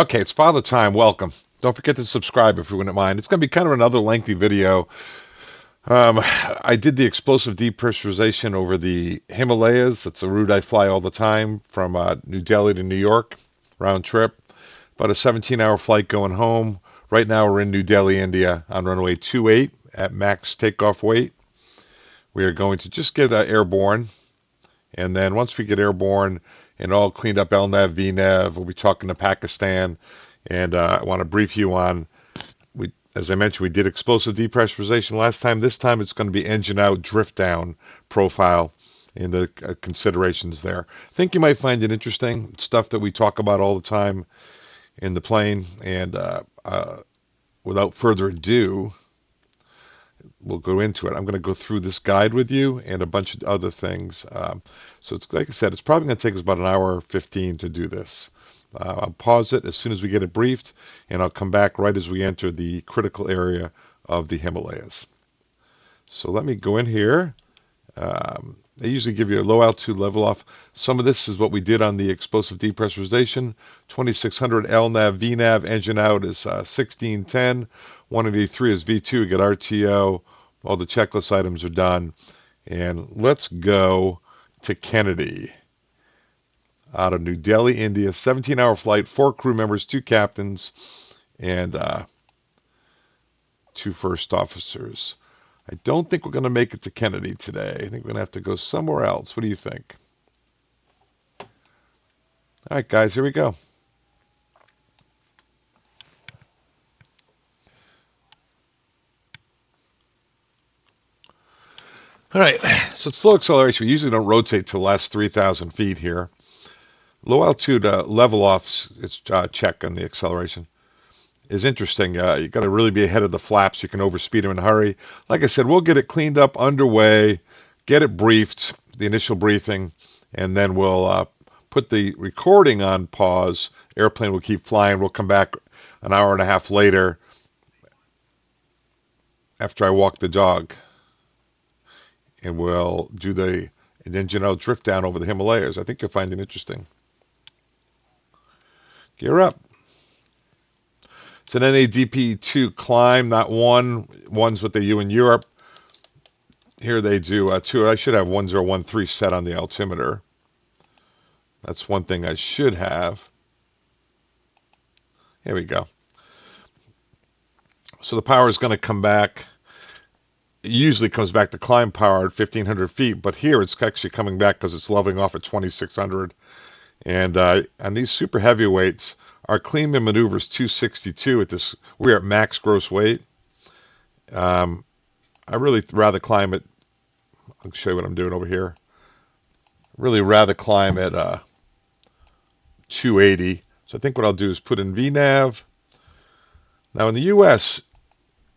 Okay, it's Father Time. Welcome. Don't forget to subscribe if you wouldn't mind. It's going to be kind of another lengthy video. I did the explosive depressurization over the Himalayas. It's a route I fly all the time from New Delhi to New York, round trip. About a 17-hour flight going home. Right now we're in New Delhi, India on runway 28 at max takeoff weight. We are going to just get airborne. And then once we get airborne and all cleaned up LNAV, VNAV, we'll be talking to Pakistan. And I want to brief you on, as I mentioned, we did explosive depressurization last time. This time it's going to be engine out, drift down profile in the considerations there. I think you might find it interesting. It's stuff that we talk about all the time in the plane. And without further ado, we'll go into it. I'm going to go through this guide with you and a bunch of other things. So it's like I said, it's probably going to take us about an hour 15 to do this. I'll pause it as soon as we get it briefed, and I'll come back right as we enter the critical area of the Himalayas. So let me go in here. They usually give you a low altitude level off. Some of this is what we did on the explosive depressurization. 2600 LNAV, VNAV, engine out is 1610. 183 is V2. We get RTO. All the checklist items are done. And let's go to Kennedy out of New Delhi, India. 17-hour flight, 4 crew members, 2 captains, and 2 first officers. I don't think we're going to make it to Kennedy today. I think we're going to have to go somewhere else. What do you think? All right, guys, here we go. All right, so slow acceleration. We usually don't rotate to the last 3,000 feet here. Low altitude level offs, it's check on the acceleration, is interesting. You got to really be ahead of the flaps. You can overspeed them in a hurry. Like I said, we'll get it cleaned up, underway, get it briefed, the initial briefing, and then we'll put the recording on pause. Airplane will keep flying. We'll come back an hour and a half later after I walk the dog, and we'll do an engine out drift down over the Himalayas. I think you'll find it interesting. Gear up. It's an NADP2 climb, not one. One's what they do in Europe. Here they do 2. I should have 1013 set on the altimeter. That's one thing I should have. Here we go. So the power is going to come back. It usually comes back to climb power at 1,500 feet, but here it's actually coming back because it's leveling off at 2,600. And on these super heavyweights, our clean min maneuver is 262 at this. We're at max gross weight. I really rather climb it. I'll show you what I'm doing over here. Really rather climb at 280. So I think what I'll do is put in VNAV. Now in the US,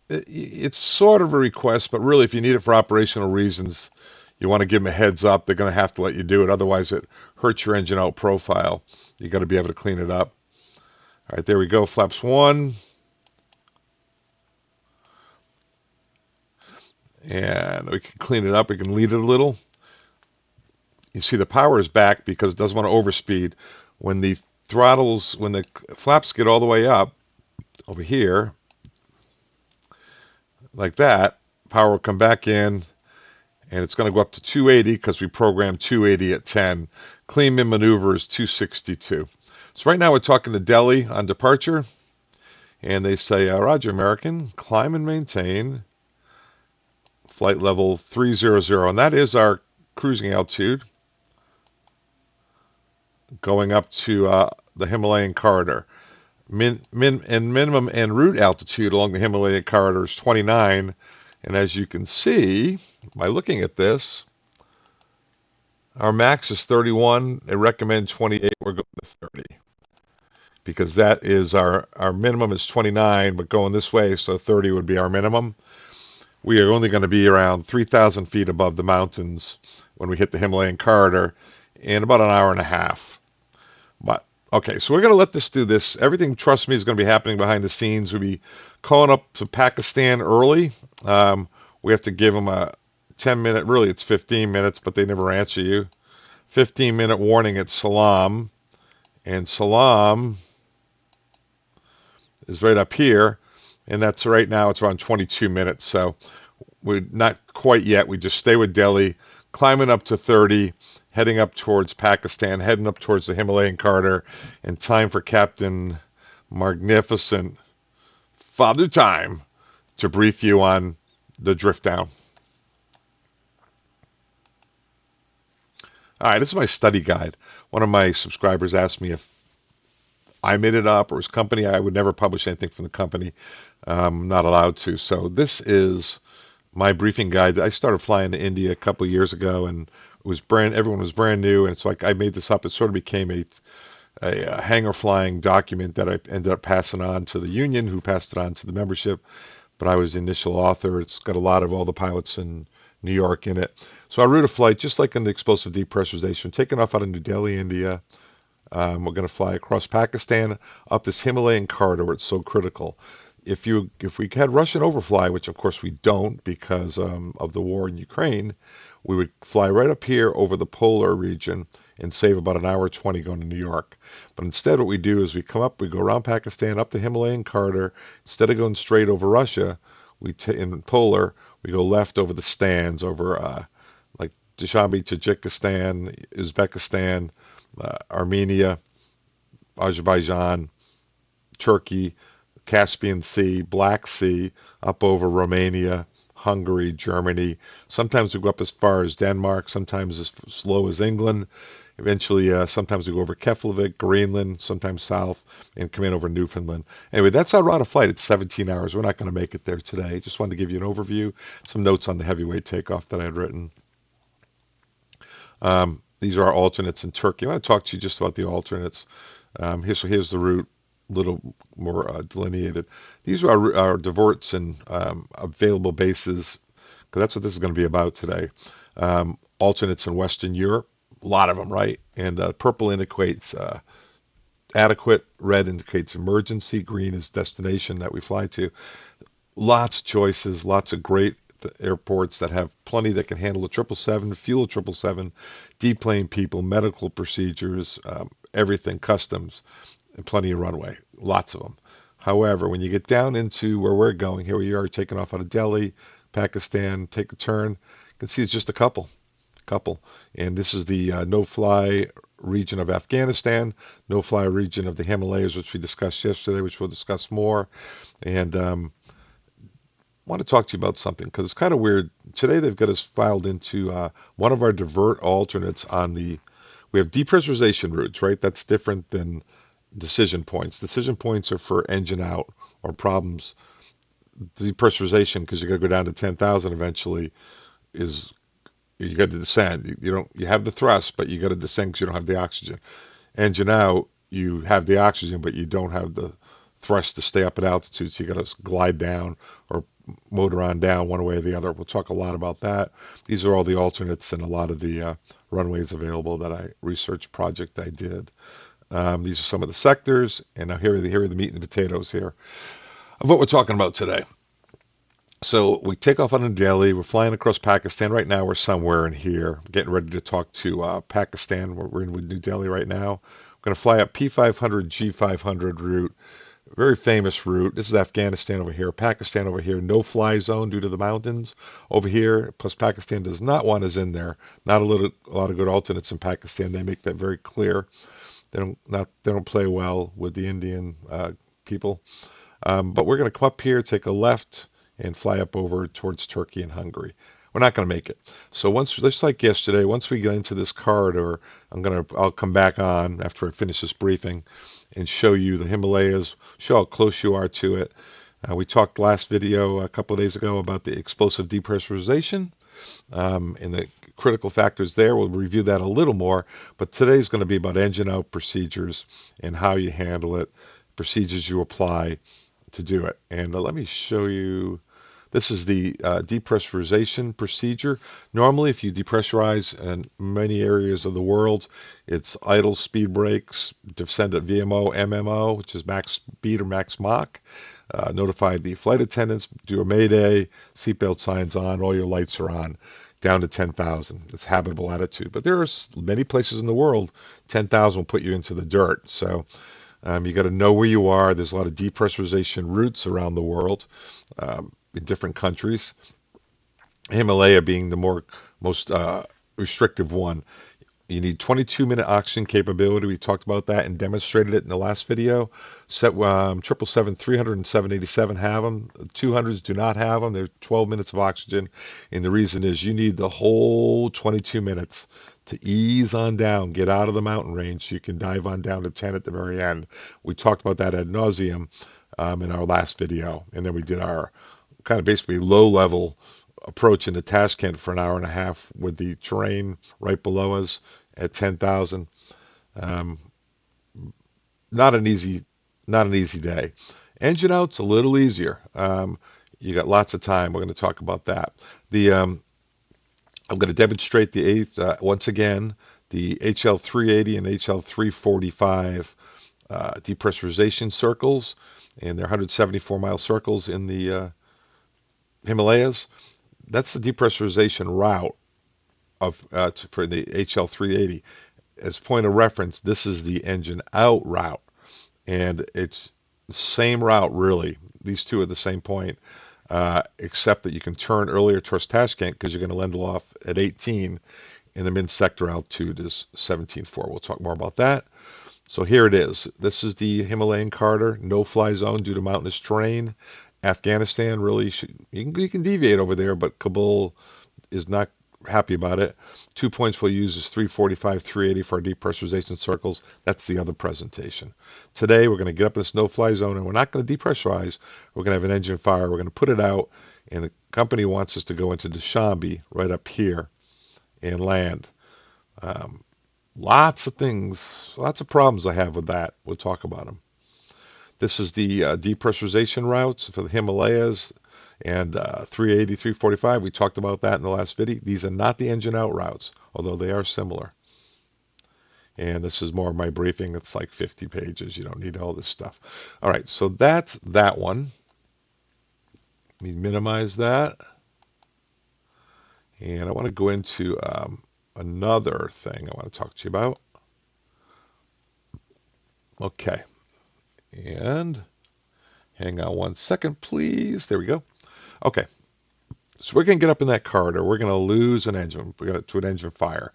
it's sort of a request, but really if you need it for operational reasons, you want to give them a heads up. They're going to have to let you do it. Otherwise, it hurts your engine out profile. You got to be able to clean it up. All right, there we go. Flaps 1. And we can clean it up. We can lead it a little. You see the power is back because it doesn't want to overspeed. When the throttles, when the flaps get all the way up over here, like that, power will come back in. And it's going to go up to 280 because we programmed 280 at 10. Clean min maneuver is 262. So right now we're talking to Delhi on departure. And they say, Roger, American, climb and maintain flight level 300. And that is our cruising altitude going up to the Himalayan corridor. Minimum en route altitude along the Himalayan corridor is 29. And as you can see, by looking at this, our max is 31. They recommend 28. We're going to 30. Because that is our minimum is 29, but going this way, so 30 would be our minimum. We are only going to be around 3,000 feet above the mountains when we hit the Himalayan corridor in about an hour and a half. But okay, so we're going to let this do this. Everything, trust me, is going to be happening behind the scenes. We'll be calling up to Pakistan early. We have to give them a 10-minute, really it's 15 minutes, but they never answer you. 15-minute warning at Salam. And Salam is right up here, and that's right now it's around 22 minutes. So we're not quite yet. We just stay with Delhi, climbing up to 30, heading up towards Pakistan, heading up towards the Himalayan corridor, and time for Captain Magnificent Father Time to brief you on the drift down. All right, this is my study guide. One of my subscribers asked me if I made it up or his company. I would never publish anything from the company. I'm not allowed to. So this is my briefing guide. I started flying to India a couple of years ago, and it was everyone was brand new, and it's like I made this up. It sort of became a hangar flying document that I ended up passing on to the union, who passed it on to the membership. But I was the initial author. It's got a lot of all the pilots in New York in it. So I route a flight just like in the explosive depressurization, taking off out of New Delhi, India. We're going to fly across Pakistan up this Himalayan corridor. It's so critical. If we had Russian overfly, which of course we don't because of the war in Ukraine, we would fly right up here over the polar region and save about an hour 20 going to New York. But instead what we do is we come up, we go around Pakistan, up the Himalayan corridor. Instead of going straight over Russia, in polar, we go left over the stands, over like Dushanbe, Tajikistan, Uzbekistan, Armenia, Azerbaijan, Turkey, Caspian Sea, Black Sea, up over Romania, Hungary, Germany. Sometimes we go up as far as Denmark, sometimes as low as England. Eventually, sometimes we go over Keflavik, Greenland, sometimes south, and come in over Newfoundland. Anyway, that's our route of flight. It's 17 hours. We're not going to make it there today. Just wanted to give you an overview, some notes on the heavyweight takeoff that I had written. These are our alternates in Turkey. I want to talk to you just about the alternates. Here's the route, a little more delineated. These are our diverts and available bases, because that's what this is going to be about today. Alternates in Western Europe, a lot of them, right? And purple indicates adequate, red indicates emergency, green is destination that we fly to. Lots of choices, lots of great airports that have plenty that can handle a 777, fuel a 777, deplane people, medical procedures, everything, customs, and plenty of runway, lots of them. However, when you get down into where we're going, here we are taking off out of Delhi, Pakistan, take a turn. You can see it's just a couple. And this is the no-fly region of Afghanistan, no-fly region of the Himalayas, which we discussed yesterday, which we'll discuss more. And want to talk to you about something because it's kind of weird. Today they've got us filed into one of our divert alternates on we have depressurization routes, right? That's different than decision points. Decision points are for engine out or problems. Depressurization, because you got to go down to 10,000 eventually, is you got to descend. You have the thrust, but you got to descend because you don't have the oxygen. Engine out, you have the oxygen, but you don't have the thrust to stay up at altitude, so you got to glide down or motor on down one way or the other. We'll talk a lot about that. These are all the alternates and a lot of the runways available that I research project I did. These are some of the sectors, and now here are the meat and the potatoes here of what we're talking about today. So we take off out of Delhi. We're flying across Pakistan. Right now we're somewhere in here, getting ready to talk to Pakistan. We're in New Delhi right now. We're going to fly up P500, G500 route. Very famous route. This is Afghanistan over here, Pakistan over here. No fly zone due to the mountains over here. Plus Pakistan does not want us in there. Not a lot of good alternates in Pakistan. They make that very clear. They don't play well with the Indian people. But we're going to come up here, take a left, and fly up over towards Turkey and Hungary. We're not going to make it. So just like yesterday, once we get into this corridor, I'll come back on after I finish this briefing and show you the Himalayas, show how close you are to it. We talked last video a couple of days ago about the explosive depressurization and the critical factors there. We'll review that a little more, but today's going to be about engine out procedures and how you handle it, procedures you apply to do it. And let me show you. This is the depressurization procedure. Normally, if you depressurize in many areas of the world, it's idle, speed brakes, descend at VMO, MMO, which is max speed or max Mach. Notify the flight attendants, do a mayday, seatbelt signs on, all your lights are on, down to 10,000. It's habitable attitude. But there are many places in the world, 10,000 will put you into the dirt. So You got to know where you are. There's a lot of depressurization routes around the world, in different countries. Himalaya being the most restrictive one. You need 22-minute oxygen capability. We talked about that and demonstrated it in the last video. 777, 300, and 787 have them. 200s do not have them. They're 12 minutes of oxygen. And the reason is you need the whole 22 minutes to ease on down, get out of the mountain range so you can dive on down to 10 at the very end. We talked about that ad nauseum in our last video. And then we did our kind of basically low-level approach into Tashkent for an hour and a half with the terrain right below us at 10,000. Not an easy day. Engine out's a little easier. You got lots of time. We're going to talk about that. I'm going to demonstrate the eighth once again. The HL380 and HL345 depressurization circles, and they're 174-mile circles in the Himalayas. That's the depressurization route for the HL380. As point of reference, this is the engine out route, and it's the same route really. These two are the same point, except that you can turn earlier towards Tashkent because you're going to land off at 18, and the min sector altitude is 17.4. We'll talk more about that. So here it is. This is the Himalayan corridor, no-fly zone due to mountainous terrain. Afghanistan really you can deviate over there, but Kabul is not happy about it. 2 points we'll use is 345, 380 for our depressurization circles. That's the other presentation. Today we're going to get up in this no-fly zone, and we're not going to depressurize. We're going to have an engine fire. We're going to put it out, and the company wants us to go into Dushanbe right up here and land. Lots of things, lots of problems I have with that. We'll talk about them. This is the depressurization routes for the Himalayas and 380, 345. We talked about that in the last video. These are not the engine out routes, although they are similar. And this is more of my briefing. It's like 50 pages. You don't need all this stuff. All right, so that's that one. Let me minimize that. And I want to go into another thing I want to talk to you about. Okay. And hang on one second, please. There we go. Okay. So we're going to get up in that corridor. We're going to lose an engine. We're going to an engine fire.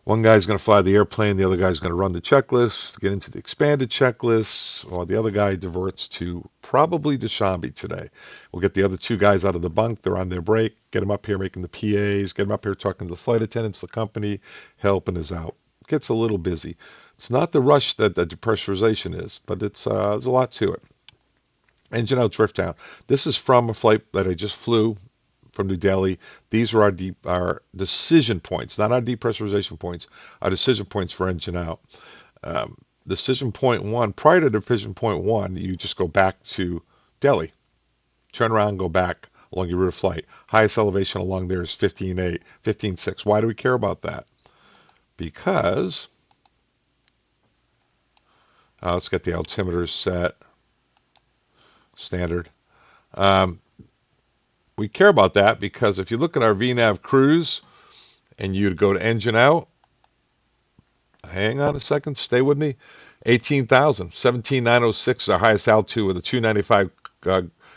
One guy's going to fly the airplane. The other guy's going to run the checklist, get into the expanded checklist, while the other guy diverts to probably Dushanbe today. We'll get the other two guys out of the bunk. They're on their break. Get them up here making the PAs. Get them up here talking to the flight attendants, the company, helping us out. It gets a little busy. It's not the rush that the depressurization is, but there's a lot to it. Engine out, drift down. This is from a flight that I just flew from New Delhi. These are our decision points, not our depressurization points, our decision points for engine out. Decision point one, prior to decision point one, you just go back to Delhi. Turn around, go back along your route of flight. Highest elevation along there is 15.8, 15.6. Why do we care about that? Because let's get the altimeter set standard. We care about that because if you look at our VNAV cruise and you'd go to engine out, hang on a second, stay with me, 18,000, 17,906 is our highest altitude with a 295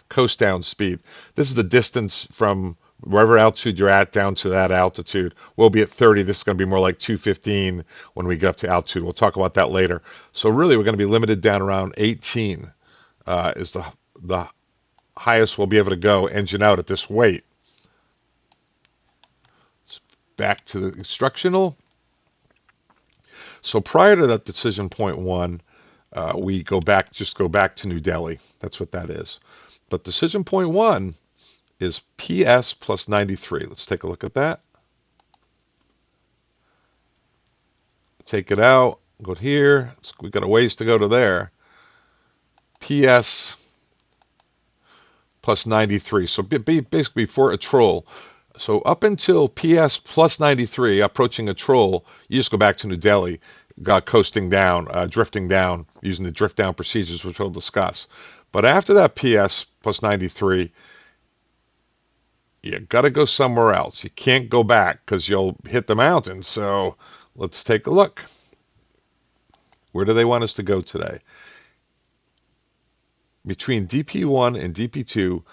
coast down speed. This is the distance from wherever altitude you're at down to that altitude. We'll be at 30. This is going to be more like 215 when we get up to altitude. We'll talk about that later. So really, we're going to be limited down around 18 is the highest we'll be able to go engine out at this weight. Back to the instructional. So prior to that decision point one, we go back to New Delhi. That's what that is. But decision point one is PS plus 93. Let's take a look at that. Take it out, go here. We've got a ways to go to there. PS plus 93. So basically for a troll. So up until PS plus 93, approaching a troll, you just go back to New Delhi, coasting down, drifting down, using the drift down procedures, which we'll discuss. But after that PS plus 93, you got to go somewhere else. You can't go back because you'll hit the mountain. So let's take a look. Where do they want us to go today? between DP1 and DP2,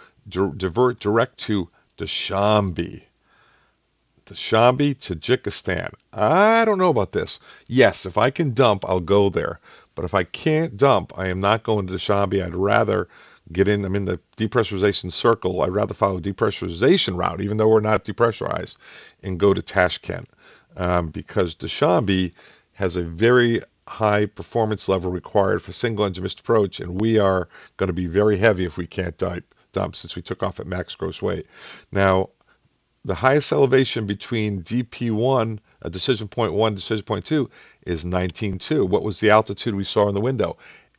divert direct to Dushanbe. Dushanbe, Tajikistan. I don't know about this. Yes, if I can dump, I'll go there. But if I can't dump, I am not going to Dushanbe. I'd rather get in. I'm in the depressurization circle. I'd rather follow depressurization route, even though we're not depressurized, and go to Tashkent because Dushanbe has a very high performance level required for single engine missed approach, and we are going to be very heavy if we can't dump since we took off at max gross weight. Now, the highest elevation between DP1, decision point 1, decision point 2, is 19.2. What was the altitude we saw in the window?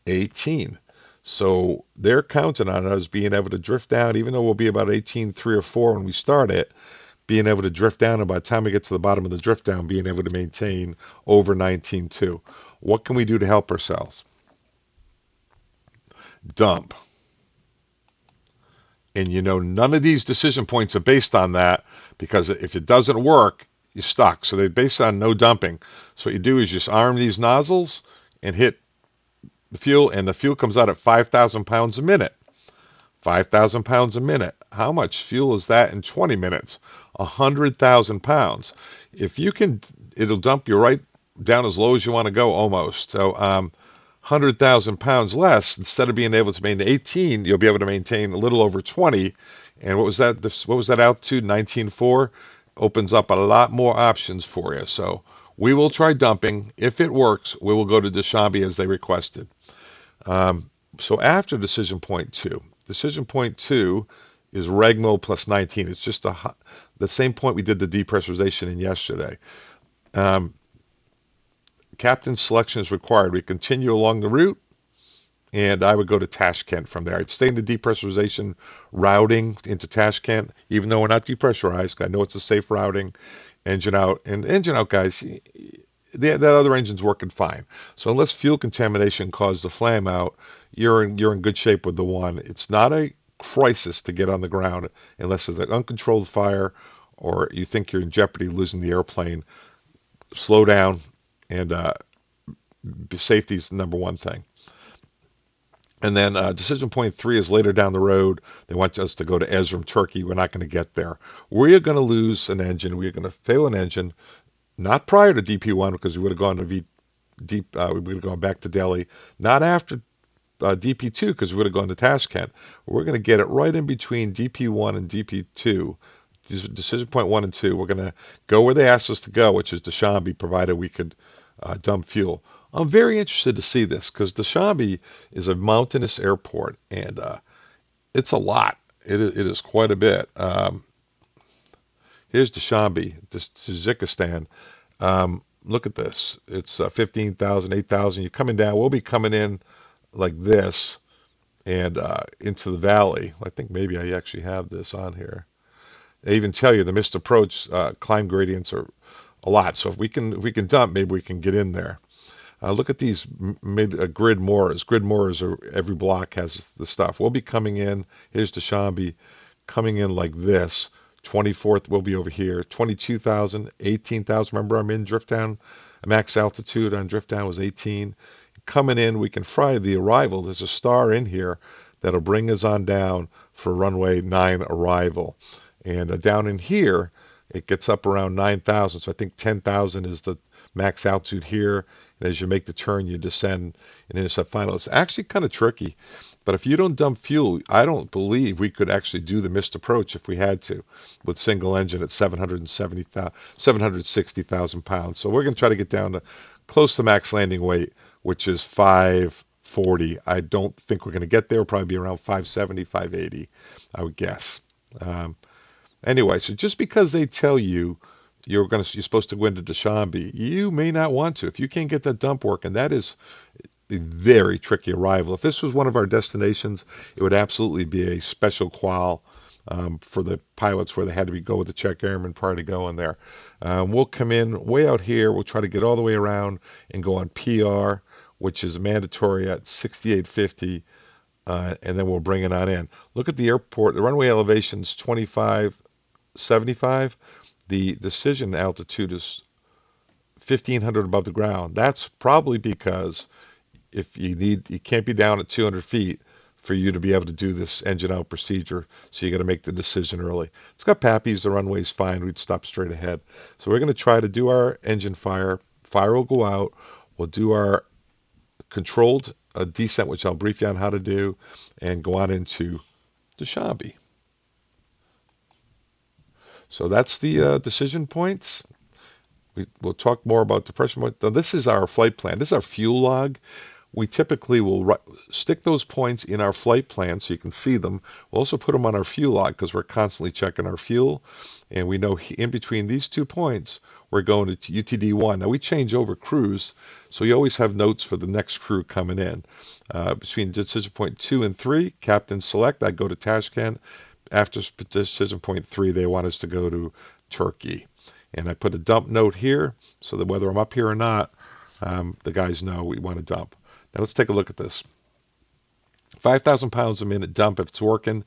18. So they're counting on us being able to drift down, even though we'll be about 18.3 or 4 when we start it, being able to drift down, and by the time we get to the bottom of the drift down, being able to maintain over 19.2. What can we do to help ourselves? Dump. And you know, none of these decision points are based on that, because if it doesn't work, you're stuck. So they're based on no dumping. So what you do is just arm these nozzles and hit the fuel, and the fuel comes out at 5,000 pounds a minute. 5,000 pounds a minute. How much fuel is that in 20 minutes? 100,000 pounds. If you can, it'll dump you right down as low as you want to go almost. So 100,000 pounds less, instead of being able to maintain 18, you'll be able to maintain a little over 20. And what was that? What was that altitude? 19.4 opens up a lot more options for you. So we will try dumping. If it works, we will go to Dushanbe as they requested. So after decision point 2, decision point 2 is Regmo plus 19. It's just the same point we did the depressurization in yesterday. Captain's selection is required. We continue along the route, and I would go to Tashkent from there. I'd stay in the depressurization routing into Tashkent, even though we're not depressurized. I know it's a safe routing. Engine out. And engine out, guys, that other engine's working fine. So unless fuel contamination caused the flame out, you're in good shape with the one. It's not a crisis to get on the ground unless it's an uncontrolled fire or you think you're in jeopardy of losing the airplane. Slow down, and safety is the number one thing. And then decision point 3 is later down the road. They want us to go to Erzurum, Turkey. We're not going to get there. We're going to lose an engine. We're going to fail an engine, not prior to DP1 because we would have gone to we would have gone back to Delhi. Not after DP2 because we would have gone to Tashkent. We're going to get it right in between DP1 and DP2. Decision point 1 and 2. We're going to go where they asked us to go, which is Dushanbe, provided we could dump fuel. I'm very interested to see this because Dushanbe is a mountainous airport, and it's a lot. It is quite a bit. Here's Dushanbe, Tajikistan. Look at this. It's 15,000, 8,000. You're coming down. We'll be coming in like this and into the valley. I think maybe I actually have this on here. They even tell you the missed approach climb gradients are a lot. So if we can dump, maybe we can get in there. Look at these grid moors. Grid moors are every block has the stuff. We'll be coming in. Here's Dushanbe, coming in like this. 24th will be over here. 22,000, 18,000. Remember, I'm in drift down. Max altitude on drift down was 18. Coming in, we can fry the arrival. There's a star in here that'll bring us on down for runway 9 arrival. And down in here, it gets up around 9,000. So I think 10,000 is the max altitude here. And as you make the turn, you descend and intercept final. It's actually kind of tricky. But if you don't dump fuel, I don't believe we could actually do the missed approach if we had to with single engine at 760,000 pounds. So we're going to try to get down to close to max landing weight, which is 540. I don't think we're going to get there. We'll probably be around 570, 580, I would guess. Anyway, so just because they tell you you're supposed to go into Dushanbe, you may not want to. If you can't get that dump working, that is a very tricky arrival. If this was one of our destinations, it would absolutely be a special qual for the pilots where they had to go with the check airman prior to going there. We'll come in way out here. We'll try to get all the way around and go on PR, which is mandatory at 6850. And then we'll bring it on in. Look at the airport. The runway elevation is 2575. The decision altitude is 1,500 above the ground. That's probably because if you can't be down at 200 feet for you to be able to do this engine out procedure. So you got to make the decision early. It's got PAPIs, the runway's fine. We'd stop straight ahead. So we're going to try to do our engine fire. Fire will go out. We'll do our controlled descent, which I'll brief you on how to do, and go on into Dushanbe. So that's the decision points. We'll talk more about depression point. Now, this is our flight plan. This is our fuel log. We typically will stick those points in our flight plan so you can see them. We'll also put them on our fuel log because we're constantly checking our fuel. And we know in between these 2 points, we're going to UTD-1. Now, we change over crews, so you always have notes for the next crew coming in. Between decision point 2 and 3, captain select, I go to Tashkent. After decision point 3, they want us to go to Turkey. And I put a dump note here so that whether I'm up here or not, the guys know we want to dump. Now let's take a look at this. 5,000 pounds a minute dump if it's working.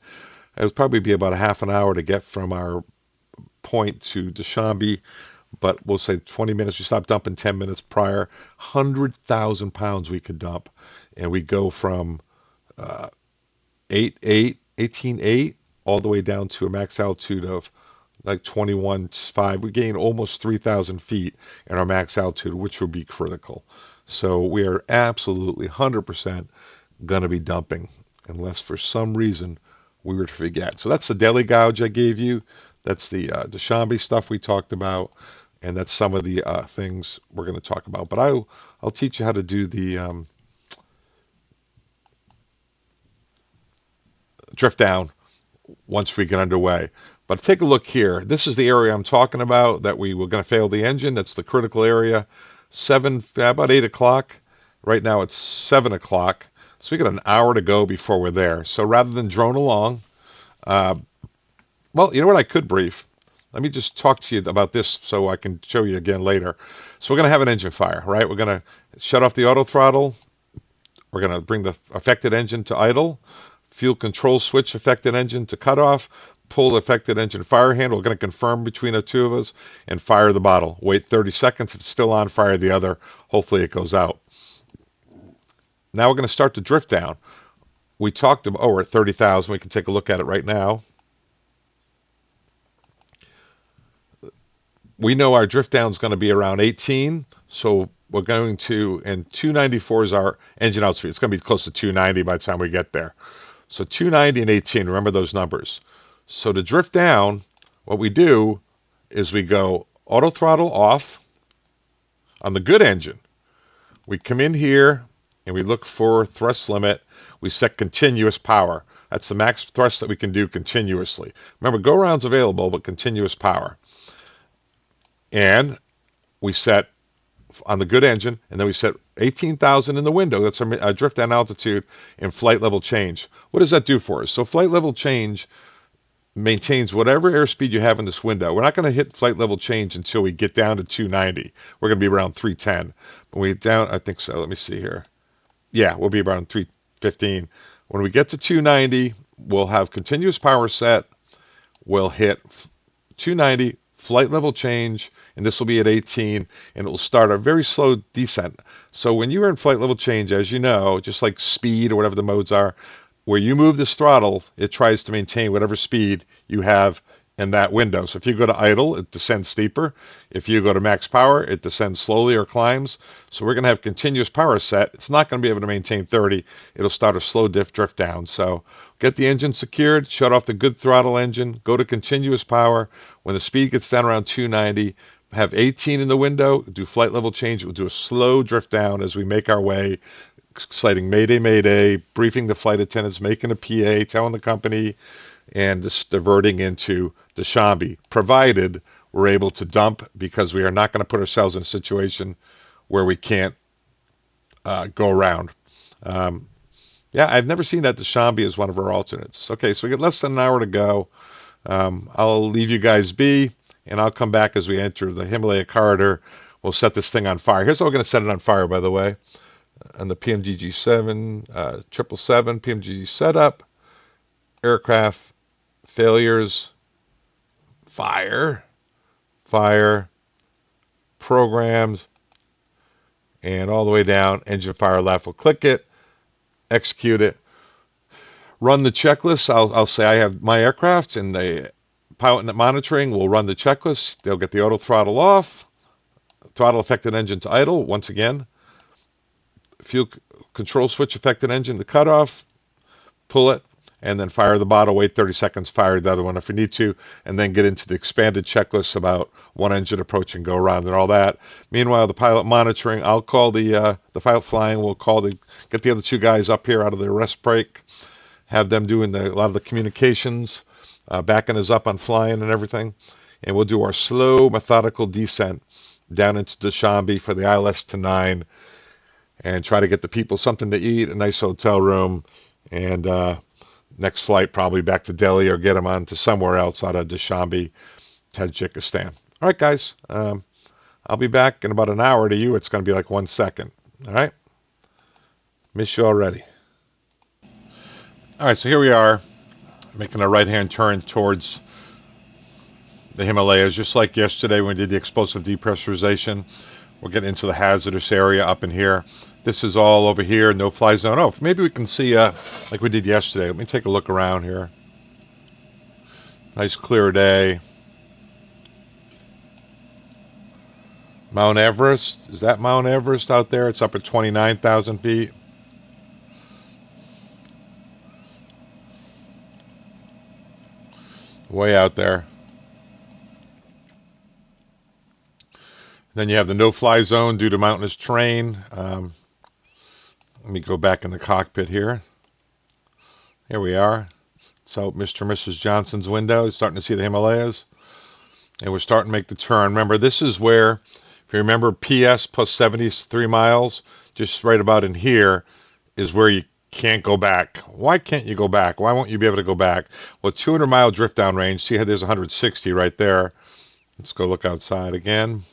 It would probably be about a half an hour to get from our point to Dushanbe, but we'll say 20 minutes. We stop dumping 10 minutes prior. 100,000 pounds we could dump. And we go from 18.8 all the way down to a max altitude of like 21.5. We gain almost 3,000 feet in our max altitude, which will be critical. So we are absolutely 100% going to be dumping unless for some reason we were to forget. So that's the daily gauge I gave you. That's the Dushanbe stuff we talked about. And that's some of the things we're going to talk about. But I'll teach you how to do the drift down once we get underway. But take a look here. This is the area I'm talking about that we were going to fail the engine. That's the critical area. About 8 o'clock. Right now it's 7 o'clock. So we got an hour to go before we're there. So rather than drone along, well, you know what I could brief? Let me just talk to you about this so I can show you again later. So we're going to have an engine fire, right? We're going to shut off the auto throttle. We're going to bring the affected engine to idle. Fuel control switch affected engine to cutoff. Pull the affected engine fire handle. We're going to confirm between the two of us and fire the bottle. Wait 30 seconds. If it's still on, fire the other. Hopefully it goes out. Now we're going to start the drift down. We talked about, we're at 30,000. We can take a look at it right now. We know our drift down is going to be around 18. So we're going to, and 294 is our engine out speed. It's going to be close to 290 by the time we get there. So 290 and 18, remember those numbers. So to drift down, what we do is we go auto throttle off on the good engine. We come in here and we look for thrust limit. We set continuous power. That's the max thrust that we can do continuously. Remember, go round's available, but continuous power. And we set on the good engine, and then we set 18,000 in the window. That's our drift down altitude and flight level change. What does that do for us? So flight level change maintains whatever airspeed you have in this window. We're not going to hit flight level change until we get down to 290. We're going to be around 310. When we down, I think so. Let me see here. Yeah, we'll be around 315. When we get to 290, we'll have continuous power set. We'll hit 290, flight level change, and this will be at 18, and it will start a very slow descent. So when you are in flight level change, as you know, just like speed or whatever the modes are, where you move this throttle, it tries to maintain whatever speed you have in that window. So if you go to idle, it descends steeper. If you go to max power, it descends slowly or climbs. So we're going to have continuous power set. It's not going to be able to maintain 30. It'll start a slow drift down. So get the engine secured, shut off the good throttle engine, go to continuous power. When the speed gets down around 290, have 18 in the window, do flight level change. We'll do a slow drift down as we make our way, citing Mayday, Mayday, briefing the flight attendants, making a PA, telling the company, and just diverting into Dushanbe, provided we're able to dump, because we are not going to put ourselves in a situation where we can't go around. Yeah, I've never seen that Dushanbe as one of our alternates. Okay, so we got less than an hour to go. I'll leave you guys be, and I'll come back as we enter the Himalaya corridor. We'll set this thing on fire. Here's how we're going to set it on fire, by the way. On the PMGG7, 777, PMGG setup, aircraft, failures, fire, programmed, and all the way down, engine fire left. We'll click it, execute it. run the checklist. I'll say I have my aircraft, and the pilot net monitoring will run the checklist. They'll get the auto throttle off, throttle affected engine to idle. Once again, fuel control switch affected engine to cut off, pull it, and then fire the bottle, wait 30 seconds, fire the other one if you need to, and then get into the expanded checklist about one engine approach and go around and all that. Meanwhile, the pilot monitoring, I'll call the pilot flying, we'll get the other two guys up here out of their rest break, have them doing a lot of the communications, backing us up on flying and everything, and we'll do our slow, methodical descent down into Dushanbe for the ILS to 9, and try to get the people something to eat, a nice hotel room, and next flight probably back to Delhi or get them on to somewhere else out of Dushanbe, Tajikistan. All right, guys. I'll be back in about an hour. To you, it's going to be like 1 second. All right? Miss you already. All right, so here we are making a right-hand turn towards the Himalayas. Just like yesterday when we did the explosive depressurization, we're getting into the hazardous area up in here. This is all over here, no fly zone. Oh, maybe we can see like we did yesterday. Let me take a look around here. Nice clear day. Mount Everest. Is that Mount Everest out there? It's up at 29,000 feet. Way out there. Then you have the no-fly zone due to mountainous terrain. Let me go back in the cockpit here. Here we are. So Mr. and Mrs. Johnson's window is starting to see the Himalayas. And we're starting to make the turn. Remember, this is where, if you remember, PS plus 73 miles, just right about in here, is where you can't go back. Why can't you go back? Why won't you be able to go back? Well, 200-mile drift down range. See how there's 160 right there. Let's go look outside again.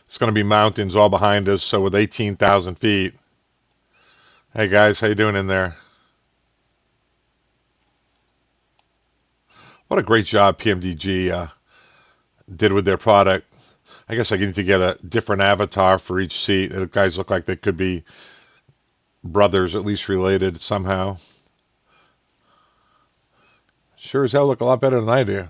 It's going to be mountains all behind us, so with 18,000 feet. Hey guys, how you doing in there? What a great job PMDG did with their product. I guess I need to get a different avatar for each seat. The guys look like they could be brothers, at least related somehow. Sure as hell look a lot better than I do.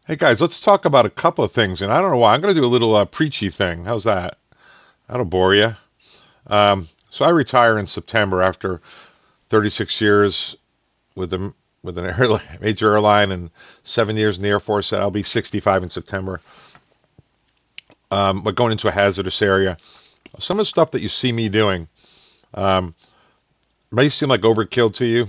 Hey guys, let's talk about a couple of things, and I don't know why. I'm going to do a little preachy thing. How's that? That'll bore you. So I retire in September after 36 years with an major airline and 7 years in the Air Force. I'll be 65 in September. But going into a hazardous area, some of the stuff that you see me doing may seem like overkill to you.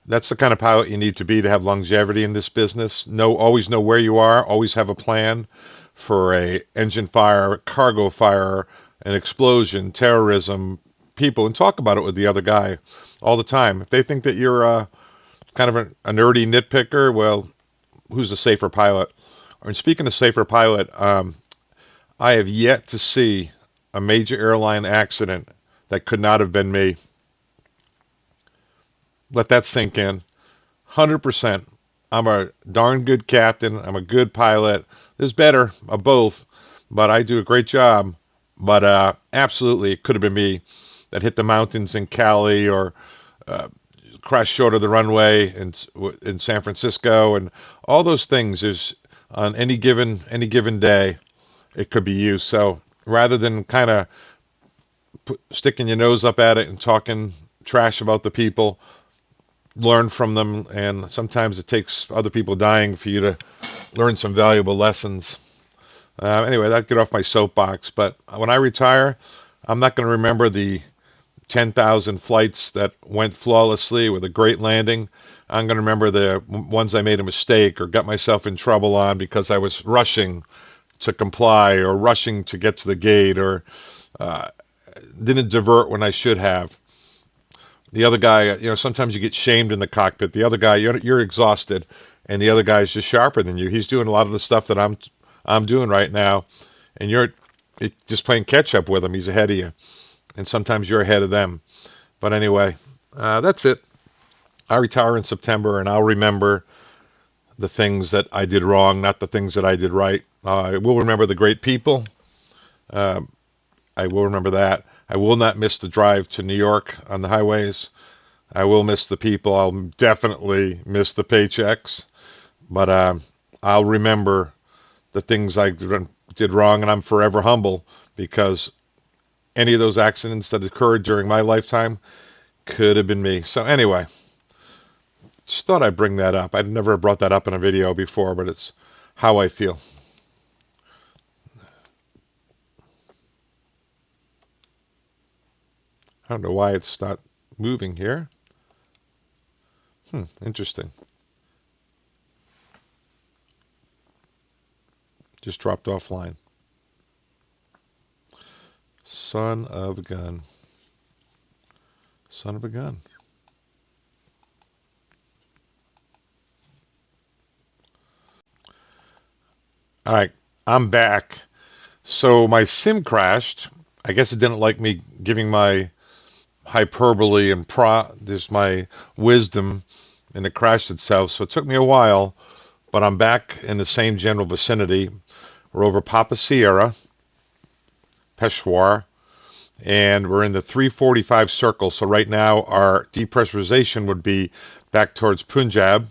That's the kind of pilot you need to be to have longevity in this business. Always know where you are. Always have a plan for a engine fire, cargo fire, an explosion, terrorism, people, and talk about it with the other guy all the time. If they think that you're kind of a nerdy nitpicker, well, who's a safer pilot? And speaking of safer pilot, I have yet to see a major airline accident that could not have been me. Let that sink in. 100%. I'm a darn good captain. I'm a good pilot. There's better of both, but I do a great job. But absolutely, it could have been me that hit the mountains in Cali or crashed short of the runway in San Francisco, and all those things is on any given day, it could be you. So rather than kind of sticking your nose up at it and talking trash about the people, learn from them, and sometimes it takes other people dying for you to learn some valuable lessons. Anyway, that get off my soapbox, but when I retire, I'm not going to remember the 10,000 flights that went flawlessly with a great landing. I'm going to remember the ones I made a mistake or got myself in trouble on because I was rushing to comply or rushing to get to the gate or didn't divert when I should have. The other guy, sometimes you get shamed in the cockpit. The other guy, you're exhausted, and the other guy is just sharper than you. He's doing a lot of the stuff that I'm doing right now, and you're just playing catch up with him. He's ahead of you, and sometimes you're ahead of them. But anyway, that's it. I retire in September, and I'll remember the things that I did wrong, not the things that I did right. I will remember the great people, Um, I will remember that. I will not miss the drive to New York on the highways. I will miss the people. I'll definitely miss the paychecks. But I'll remember the things I did wrong, and I'm forever humble because any of those accidents that occurred during my lifetime could have been me. So anyway, just thought I'd bring that up. I'd never brought that up in a video before, but it's how I feel. I don't know why it's not moving here. Interesting. Just dropped offline. Son of a gun. Son of a gun. All right, I'm back. So my sim crashed. I guess it didn't like me giving my hyperbole and there's my wisdom, and it crashed itself. So it took me a while, but I'm back in the same general vicinity. We're over Papa Sierra, Peshawar, and we're in the 345 circle. So right now our depressurization would be back towards Punjab.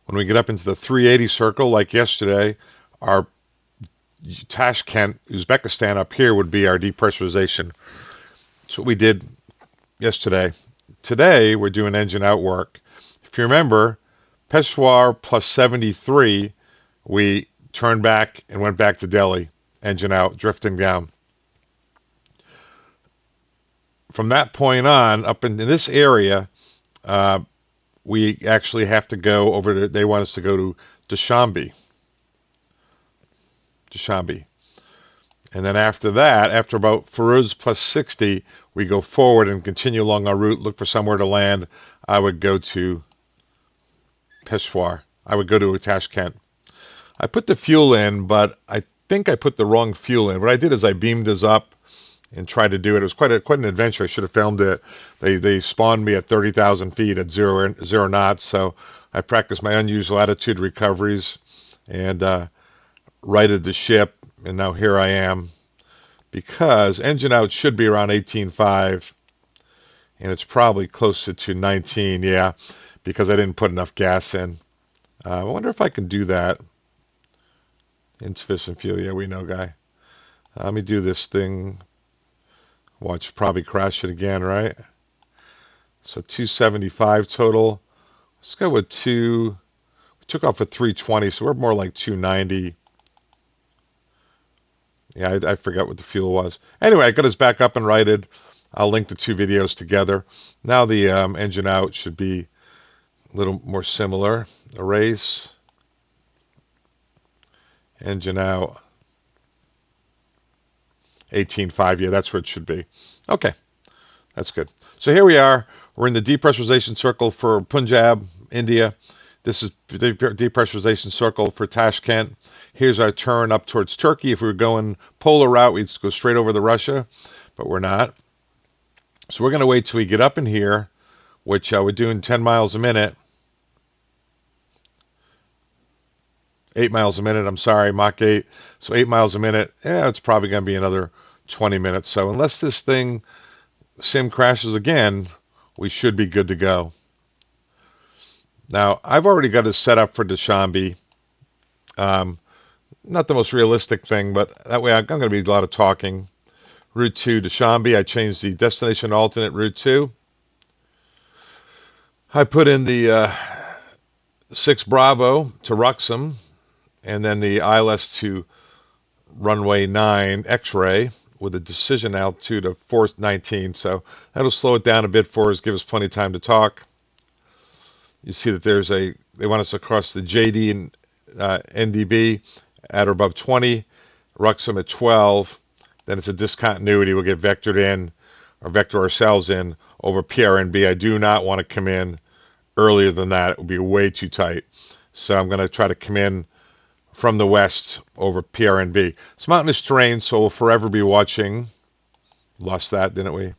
When we get up into the 380 circle, like yesterday, our Tashkent, Uzbekistan up here would be our depressurization. That's what we did yesterday. Today, we're doing engine out work. If you remember, Peshawar plus 73, we turned back and went back to Delhi, engine out, drifting down. From that point on, up in this area, we actually have to go over to, they want us to go to Dushanbe. And then after that, after about Firuz plus 60, we go forward and continue along our route, look for somewhere to land. I would go to Peshawar. I would go to Tashkent. I put the fuel in, but I think I put the wrong fuel in. What I did is I beamed us up and tried to do it. It was quite an adventure. I should have filmed it. They spawned me at 30,000 feet at zero knots, so I practiced my unusual attitude recoveries and righted the ship, and now here I am. Because engine out should be around 18.5, and it's probably closer to 19, yeah, because I didn't put enough gas in. I wonder if I can do that. Insufficient fuel, yeah, we know, guy. Let me do this thing. Watch, probably crash it again, right? So 275 total. Let's go with we took off at 320, so we're more like 290. Yeah, I forgot what the fuel was. Anyway, I got us back up and righted. I'll link the two videos together. Now the engine out should be a little more similar. Erase. Engine out. 18.5. Yeah, that's where it should be. Okay, that's good. So here we are. We're in the depressurization circle for Punjab, India. This is the depressurization circle for Tashkent. Here's our turn up towards Turkey. If we were going polar route, we'd go straight over to Russia, but we're not. So we're going to wait till we get up in here, which we're doing 10 miles a minute. 8 miles a minute, I'm sorry, Mach 8. So 8 miles a minute, it's probably going to be another 20 minutes. So unless this thing sim crashes again, we should be good to go. Now, I've already got it set up for Dushanbe. Not the most realistic thing, but that way I'm going to be a lot of talking. Route 2, Dushanbe. I changed the destination alternate Route 2. I put in the 6 Bravo to Ruxham, and then the ILS to runway 9 X-ray with a decision altitude of 419. So that'll slow it down a bit for us, give us plenty of time to talk. You see that they want us to cross the JD and NDB at or above 20, Ruxham at 12. Then it's a discontinuity. We'll get vectored in, or vector ourselves in, over PRNB. I do not want to come in earlier than that. It would be way too tight. So I'm going to try to come in from the west over PRNB. It's mountainous terrain, so we'll forever be watching. Lost that, didn't we?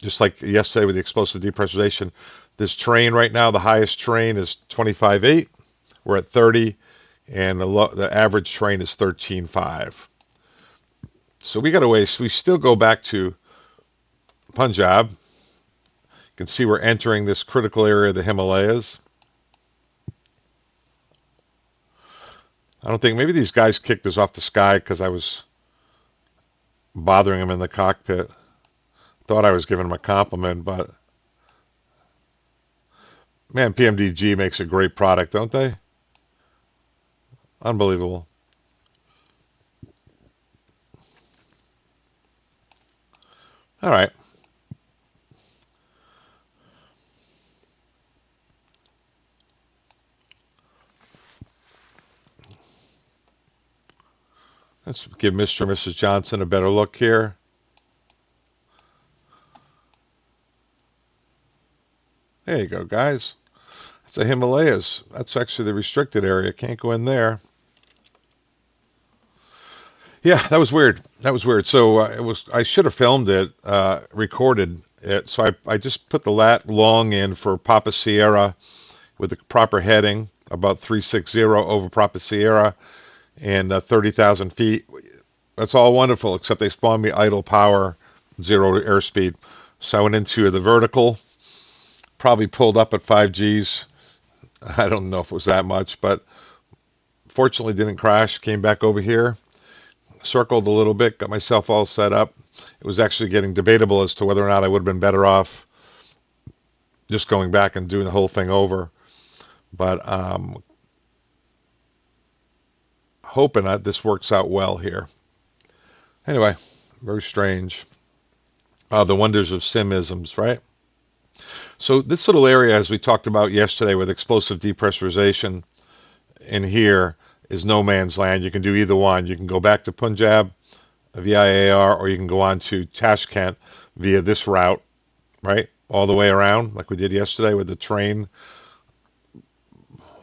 Just like yesterday with the explosive depressurization. This terrain right now, the highest terrain is 25.8. We're at 30, and the average train is 13.5. So we got a ways. We still go back to Punjab. You can see we're entering this critical area of the Himalayas. I don't think, maybe these guys kicked us off the sky because I was bothering them in the cockpit. Thought I was giving them a compliment, but man, PMDG makes a great product, don't they? Unbelievable. All right. Let's give Mr. and Mrs. Johnson a better look here. There you go, guys. It's the Himalayas. That's actually the restricted area. Can't go in there. Yeah, that was weird. That was weird. So I should have filmed it, recorded it. So I just put the lat long in for Papa Sierra with the proper heading, about 360 over Papa Sierra, and 30,000 feet. That's all wonderful, except they spawned me idle power, 0 airspeed. So I went into the vertical, probably pulled up at 5 Gs. I don't know if it was that much, but fortunately didn't crash. Came back over here, circled a little bit, got myself all set up. It was actually getting debatable as to whether or not I would have been better off just going back and doing the whole thing over. But hoping that this works out well here. Anyway, very strange. The wonders of simisms, right? So this little area, as we talked about yesterday with explosive depressurization in here, is no man's land. You can do either one. You can go back to Punjab via AR, or you can go on to Tashkent via this route, right? All the way around, like we did yesterday with the train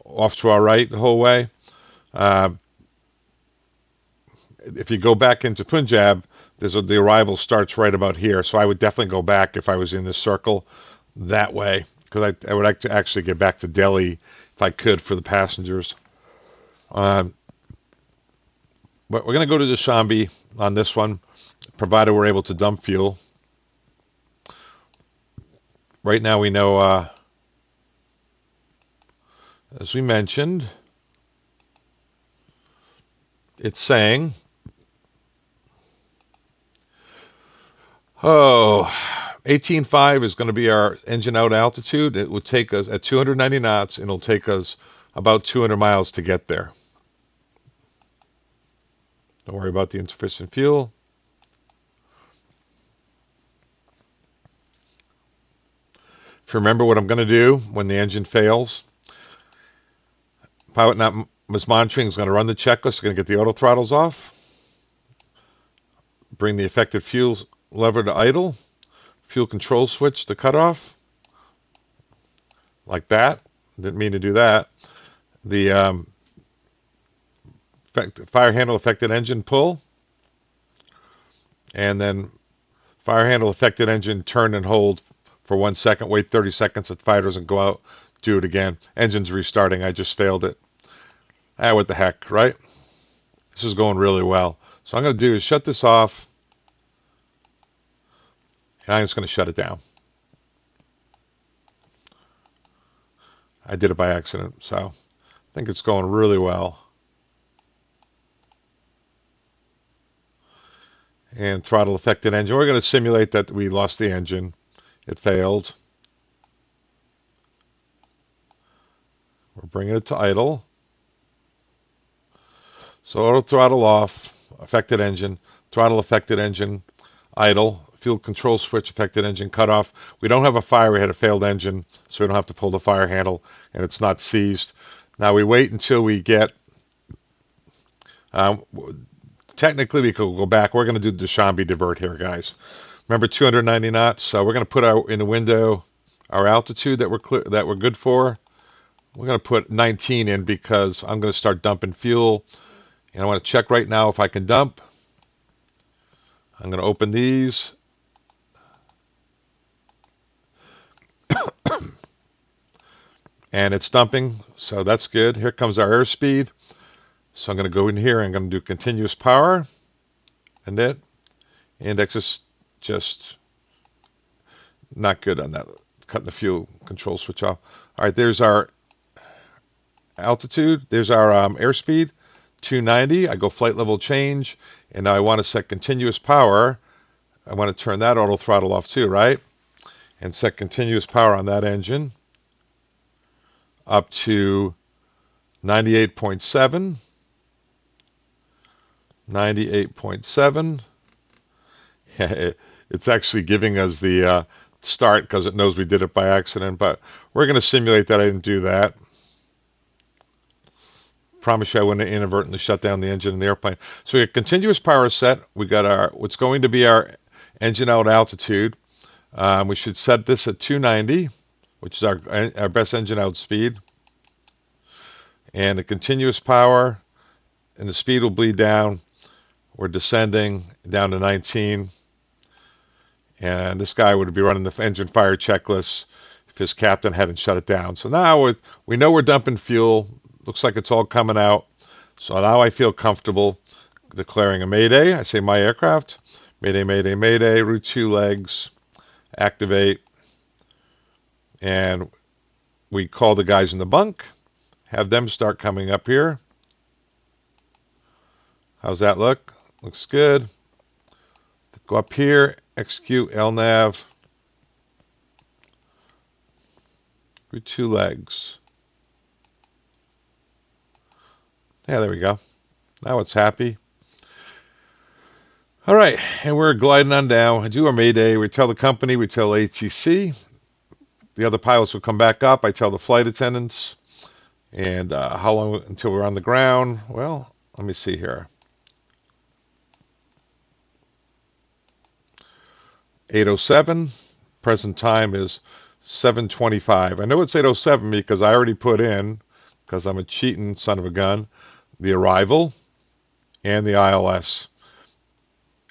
off to our right the whole way. If you go back into Punjab, the arrival starts right about here. So I would definitely go back if I was in this circle that way, because I would like to actually get back to Delhi if I could for the passengers. But we're going to go to Dushanbe on this one, provided we're able to dump fuel. Right now we know, as we mentioned, it's saying, 18.5 is going to be our engine out altitude. It would take us at 290 knots, and it'll take us about 200 miles to get there. Don't worry about the insufficient fuel. If you remember what I'm going to do when the engine fails, pilot not monitoring is going to run the checklist. It's going to get the auto throttles off, bring the affected fuel lever to idle, fuel control switch to cutoff, like that. Didn't mean to do that. The fire handle affected engine pull, and then fire handle affected engine turn and hold for 1 second, wait 30 seconds. If the fire doesn't go out, do it again. Engine's restarting. I just failed it. What the heck, right? This is going really well. So I'm going to do is shut this off, and I'm just going to shut it down. I did it by accident, so I think it's going really well. And throttle affected engine. We're going to simulate that we lost the engine. It failed. We're bringing it to idle. So auto throttle off, affected engine, throttle affected engine, idle, fuel control switch, affected engine cut off. We don't have a fire. We had a failed engine, so we don't have to pull the fire handle, and it's not seized. Now we wait until we get, technically we could go back. We're going to do Dushanbe divert here, guys. Remember 290 knots. So we're going to put in the window our altitude that we're good for. We're going to put 19 in because I'm going to start dumping fuel. And I want to check right now if I can dump. I'm going to open these. And it's dumping, so that's good. Here comes our airspeed. So I'm going to go in here. I'm going to do continuous power, and that index is just not good on that. Cutting the fuel control switch off. All right, there's our altitude. There's our airspeed, 290. I go flight level change, and now I want to set continuous power. I want to turn that auto throttle off too, right? And set continuous power on that engine up to 98.7. 98.7. It's actually giving us the start because it knows we did it by accident, but we're going to simulate that I didn't do that. Promise you I wouldn't inadvertently shut down the engine in the airplane. So we got continuous power set. We got our what's going to be our engine out altitude. We should set this at 290, which is our best engine out speed. And the continuous power and the speed will bleed down. We're descending down to 19. And this guy would be running the engine fire checklist if his captain hadn't shut it down. So now we know we're dumping fuel. Looks like it's all coming out. So now I feel comfortable declaring a mayday. I say my aircraft. Mayday, mayday, mayday. Route 2 legs. Activate. And we call the guys in the bunk. Have them start coming up here. How's that look? Looks good. Go up here. Execute LNAV. Route 2 legs. Yeah, there we go. Now it's happy. All right, and we're gliding on down. I do our mayday. We tell the company, we tell ATC. The other pilots will come back up. I tell the flight attendants. And how long until we're on the ground? Well, let me see here. 8:07. Present time is 7:25. I know it's 8:07 because I already put in, because I'm a cheating son of a gun, the arrival and the ILS.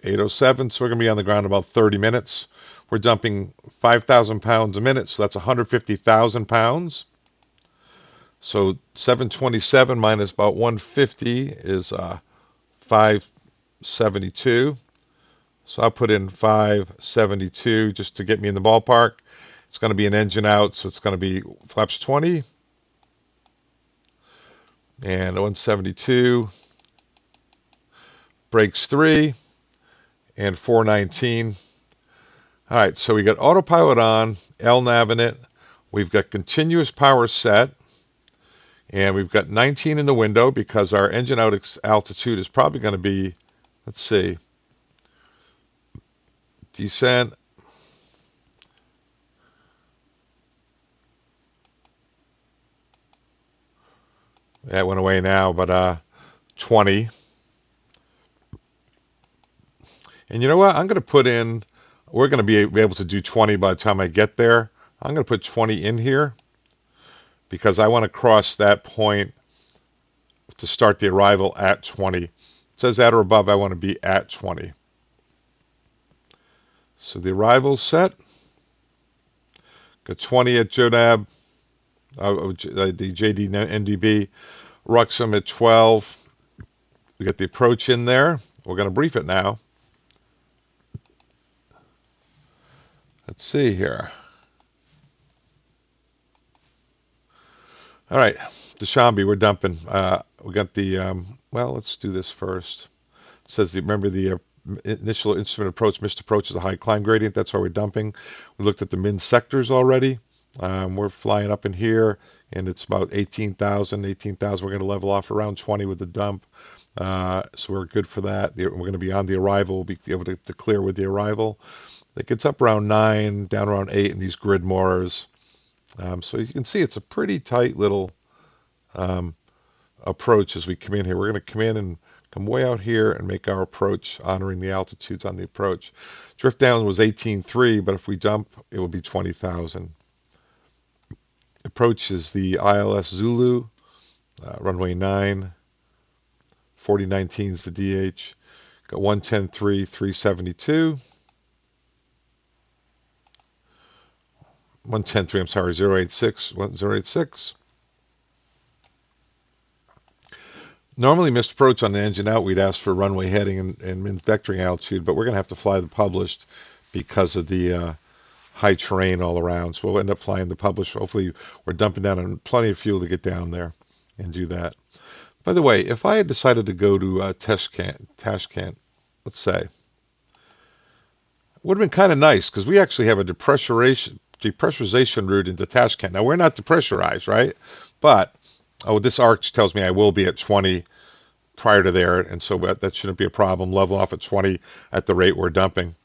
8:07, so we're going to be on the ground about 30 minutes. We're dumping 5,000 pounds a minute, so that's 150,000 pounds. So 727 minus about 150 is 572. So I'll put in 572 just to get me in the ballpark. It's going to be an engine out, so it's going to be flaps 20. And 172. Brakes 3. And 419. All right, so we got autopilot on, LNAV in it. We've got continuous power set. And we've got 19 in the window because our engine out altitude is probably going to be, let's see, descent. That went away now, but 20. And you know what? I'm going to put in, we're going to be able to do 20 by the time I get there. I'm going to put 20 in here because I want to cross that point to start the arrival at 20. It says at or above, I want to be at 20. So the arrival's set. Got 20 at JONAB, the JD NDB. Ruxum at 12. We got the approach in there. We're going to brief it now. Let's see here. All right, Dushanbe, we're dumping. We got the, well, let's do this first. It says, remember the initial instrument approach, missed approach is a high climb gradient. That's why we're dumping. We looked at the min sectors already. We're flying up in here, and it's about 18,000. We're going to level off around 20 with the dump. So we're good for that. We're going to be on the arrival. We'll be able to clear with the arrival. It gets up around 9, down around 8 in these grid moors. So you can see it's a pretty tight little approach as we come in here. We're going to come in and come way out here and make our approach, honoring the altitudes on the approach. Drift down was 18.3, but if we dump, it will be 20,000. Approach is the ILS Zulu, runway 9, 4019 is the DH. Got 110.3, 372. 110.3, I'm sorry, 086, 086. Normally, missed approach on the engine out, we'd ask for runway heading and vectoring altitude, but we're going to have to fly the published because of the high terrain all around. So we'll end up flying the published. Hopefully, we're dumping down on plenty of fuel to get down there and do that. By the way, if I had decided to go to Tashkent, let's say, it would have been kind of nice because we actually have a depressurization route into Tashkent. Now, we're not depressurized, right? But this arch tells me I will be at 20 prior to there, and so that shouldn't be a problem. Level off at 20 at the rate we're dumping.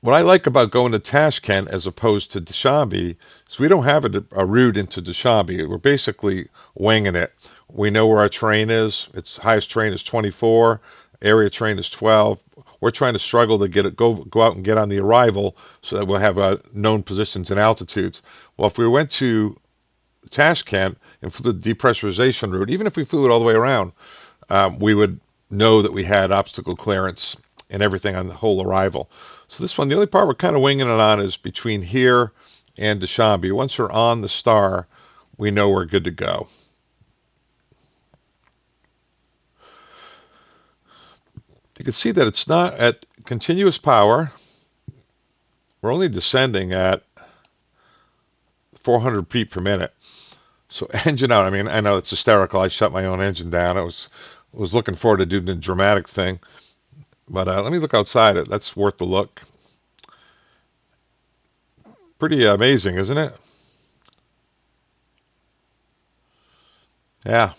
What I like about going to Tashkent as opposed to Dushanbe is we don't have a route into Dushanbe. We're basically winging it. We know where our terrain is. Its highest terrain is 24. Area terrain is 12. We're trying to struggle to go out and get on the arrival so that we'll have known positions and altitudes. Well, if we went to Tashkent and flew the depressurization route, even if we flew it all the way around, we would know that we had obstacle clearance and everything on the whole arrival. So this one, the only part we're kind of winging it on is between here and Dushanbe. Once we're on the star, we know we're good to go. You can see that it's not at continuous power. We're only descending at 400 feet per minute. So engine out. I mean, I know it's hysterical. I shut my own engine down. I was looking forward to doing the dramatic thing. But let me look outside. That's worth the look. Pretty amazing, isn't it? Yeah.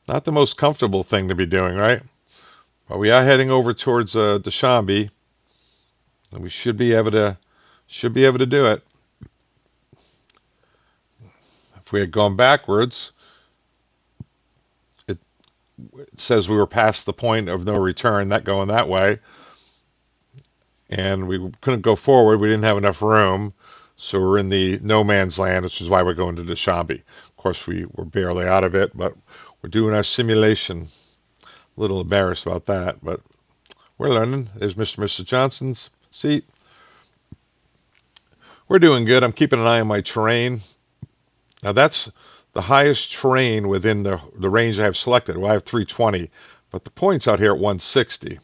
Not the most comfortable thing to be doing, right? But we are heading over towards Dushanbe, and we should be able to do it. If we had gone backwards, it says we were past the point of no return, that going that way. And we couldn't go forward. We didn't have enough room. So we're in the no man's land, which is why we're going to Dushanbe. Of course, we were barely out of it, but we're doing our simulation. A little embarrassed about that, but we're learning. There's Mr. and Mrs. Johnson's seat. We're doing good. I'm keeping an eye on my terrain. Now that's the highest terrain within the range I have selected. Well, I have 320, but the point's out here at 160.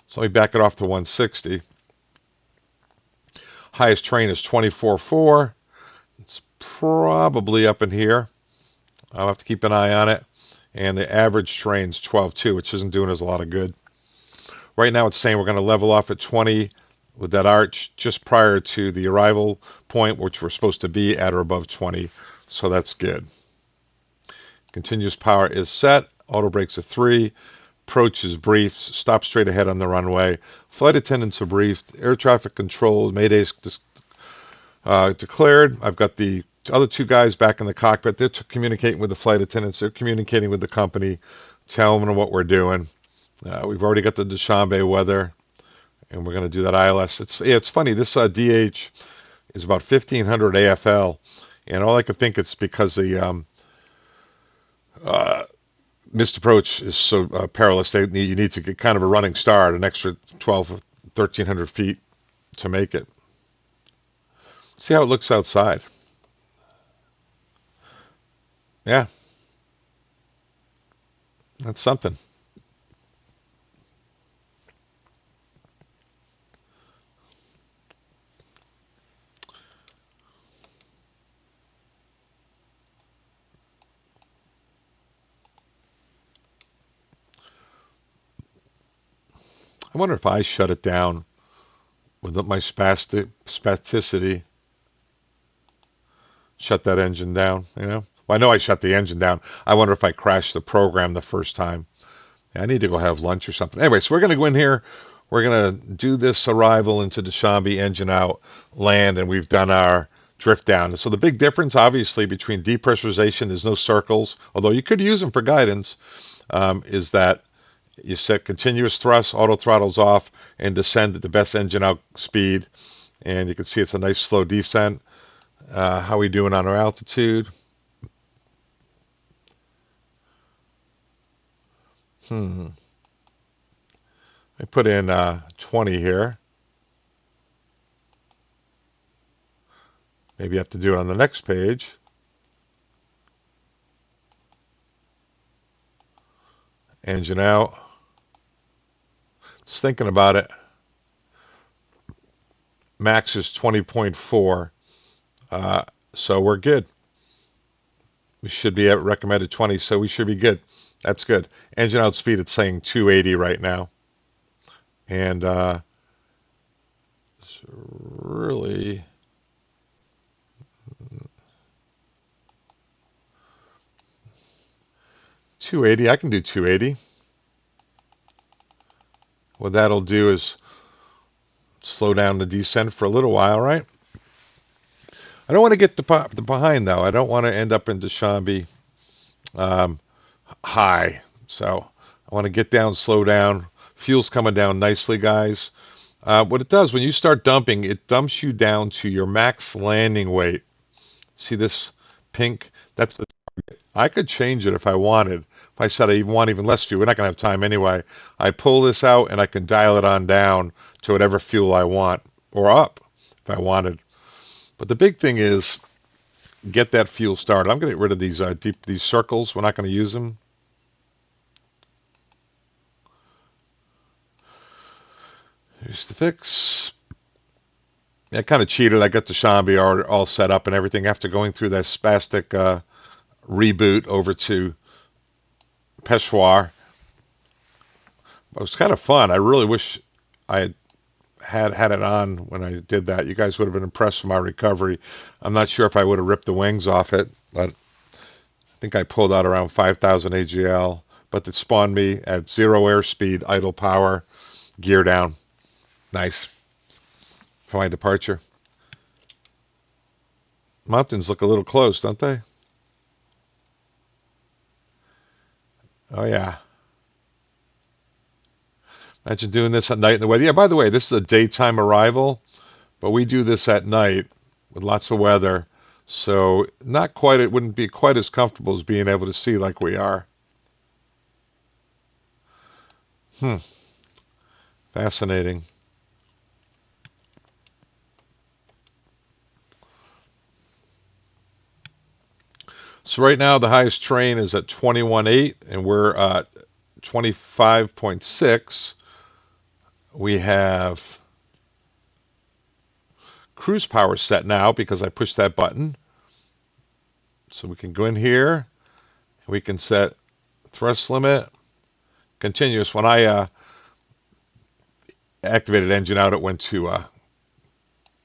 So let me back it off to 160. Highest terrain is 24.4. It's probably up in here. I'll have to keep an eye on it. And the average terrain's 12.2, which isn't doing us a lot of good. Right now it's saying we're going to level off at 20 with that arch just prior to the arrival point, which we're supposed to be at or above 20. So that's good. Continuous power is set. Auto brakes are 3. Approach is briefed. Stop straight ahead on the runway. Flight attendants are briefed. Air traffic control, Mayday declared. I've got the other 2 guys back in the cockpit. They're communicating with the flight attendants. They're communicating with the company, telling them what we're doing. We've already got the Dushanbe weather, and we're going to do that ILS. It's funny. This DH is about 1,500 AFL, and all I could think it's because the missed approach is so perilous. You need to get kind of a running start, an extra 1,300 feet to make it. See how it looks outside. Yeah, that's something. I wonder if I shut it down with my spasticity. Shut that engine down, you know? Well, I know I shut the engine down. I wonder if I crashed the program the first time. I need to go have lunch or something. Anyway, so we're going to go in here. We're going to do this arrival into Dushanbe, engine out, land, and we've done our drift down. So the big difference, obviously, between depressurization, there's no circles, although you could use them for guidance, is that you set continuous thrust, auto throttles off, and descend at the best engine out speed. And you can see it's a nice slow descent. How are we doing on our altitude? I put in 20 here. Maybe I have to do it on the next page. Engine out. Just thinking about it. Max is 20.4. So we're good. We should be at recommended 20, so we should be good. That's good. Engine out speed, it's saying 280 right now. And it's really... 280, I can do 280. What that'll do is slow down the descent for a little while, right? I don't want to get the behind, though. I don't want to end up in Dushanbe high. So I want to get down, slow down. Fuel's coming down nicely, guys. What it does, when you start dumping, it dumps you down to your max landing weight. See this pink? That's the target. I could change it if I wanted. If I said I want even less fuel, we're not going to have time anyway. I pull this out and I can dial it on down to whatever fuel I want, or up if I wanted. But the big thing is get that fuel started. I'm going to get rid of these circles. We're not going to use them. Here's the fix. I kind of cheated. I got the Dushanbe all set up and everything after going through that spastic reboot over to Peshawar. It was kind of fun. I really wish I had it on when I did that. You guys would have been impressed with my recovery. I'm not sure if I would have ripped the wings off it, but I think I pulled out around 5,000 AGL. But it spawned me at 0 airspeed, idle power, gear down. Nice. For my departure. Mountains look a little close, don't they? Oh, yeah. Imagine doing this at night in the weather. Yeah, by the way, this is a daytime arrival, but we do this at night with lots of weather. So not quite, it wouldn't be quite as comfortable as being able to see like we are. Fascinating. So right now the highest train is at 21.8 and we're at 25.6. We have cruise power set now because I pushed that button. So we can go in here. We can set thrust limit, continuous. When I activated engine out, it went to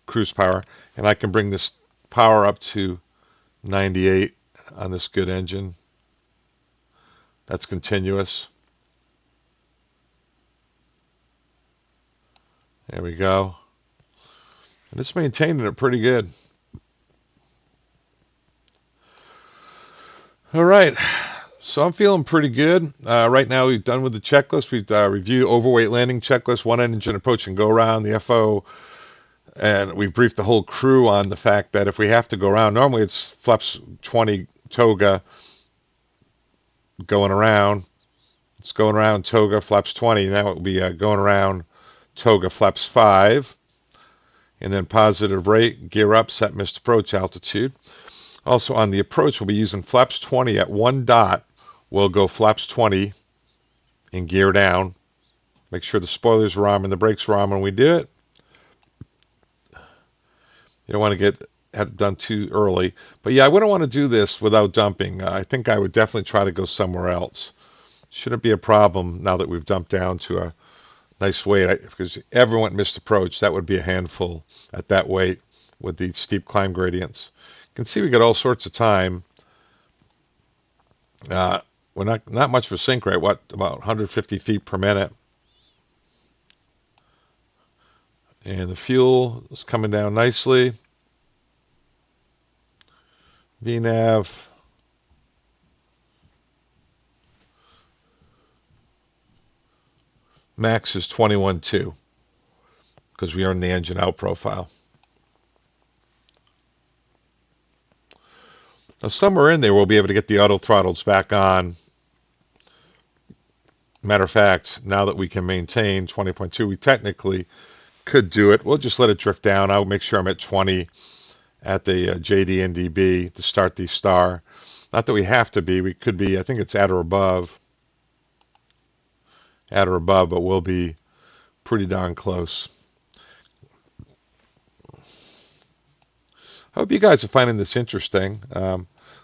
cruise power. And I can bring this power up to 98 on this good engine. That's continuous. There we go. And it's maintaining it pretty good. All right. So I'm feeling pretty good. Right now we've done with the checklist. We've reviewed overweight landing checklist, one engine approach and go around, the FO. And we've briefed the whole crew on the fact that if we have to go around, normally it's flaps 20 toga going around. It's going around toga flaps 20. Now it will be going around toga flaps 5. And then positive rate, gear up, set missed approach altitude. Also on the approach, we'll be using flaps 20 at 1 dot. We'll go flaps 20 and gear down. Make sure the spoilers are on and the brakes are on when we do it. You don't want to have it done too early. But yeah, I wouldn't want to do this without dumping. I think I would definitely try to go somewhere else. Shouldn't be a problem now that we've dumped down to a nice weight. Because everyone missed approach, that would be a handful at that weight with the steep climb gradients. You can see we got all sorts of time. We're not much for sink rate. What, about 150 feet per minute. And the fuel is coming down nicely. VNAV. Max is 21.2 because we are in the engine out profile. Now somewhere in there we'll be able to get the auto throttles back on. Matter of fact, now that we can maintain 20.2, we technically could do it. We'll just let it drift down. I'll make sure I'm at 20 at the JD and DB to start the star. Not that we have to be. We could be, I think it's at or above. at or above, but we'll be pretty darn close. I hope you guys are finding this interesting.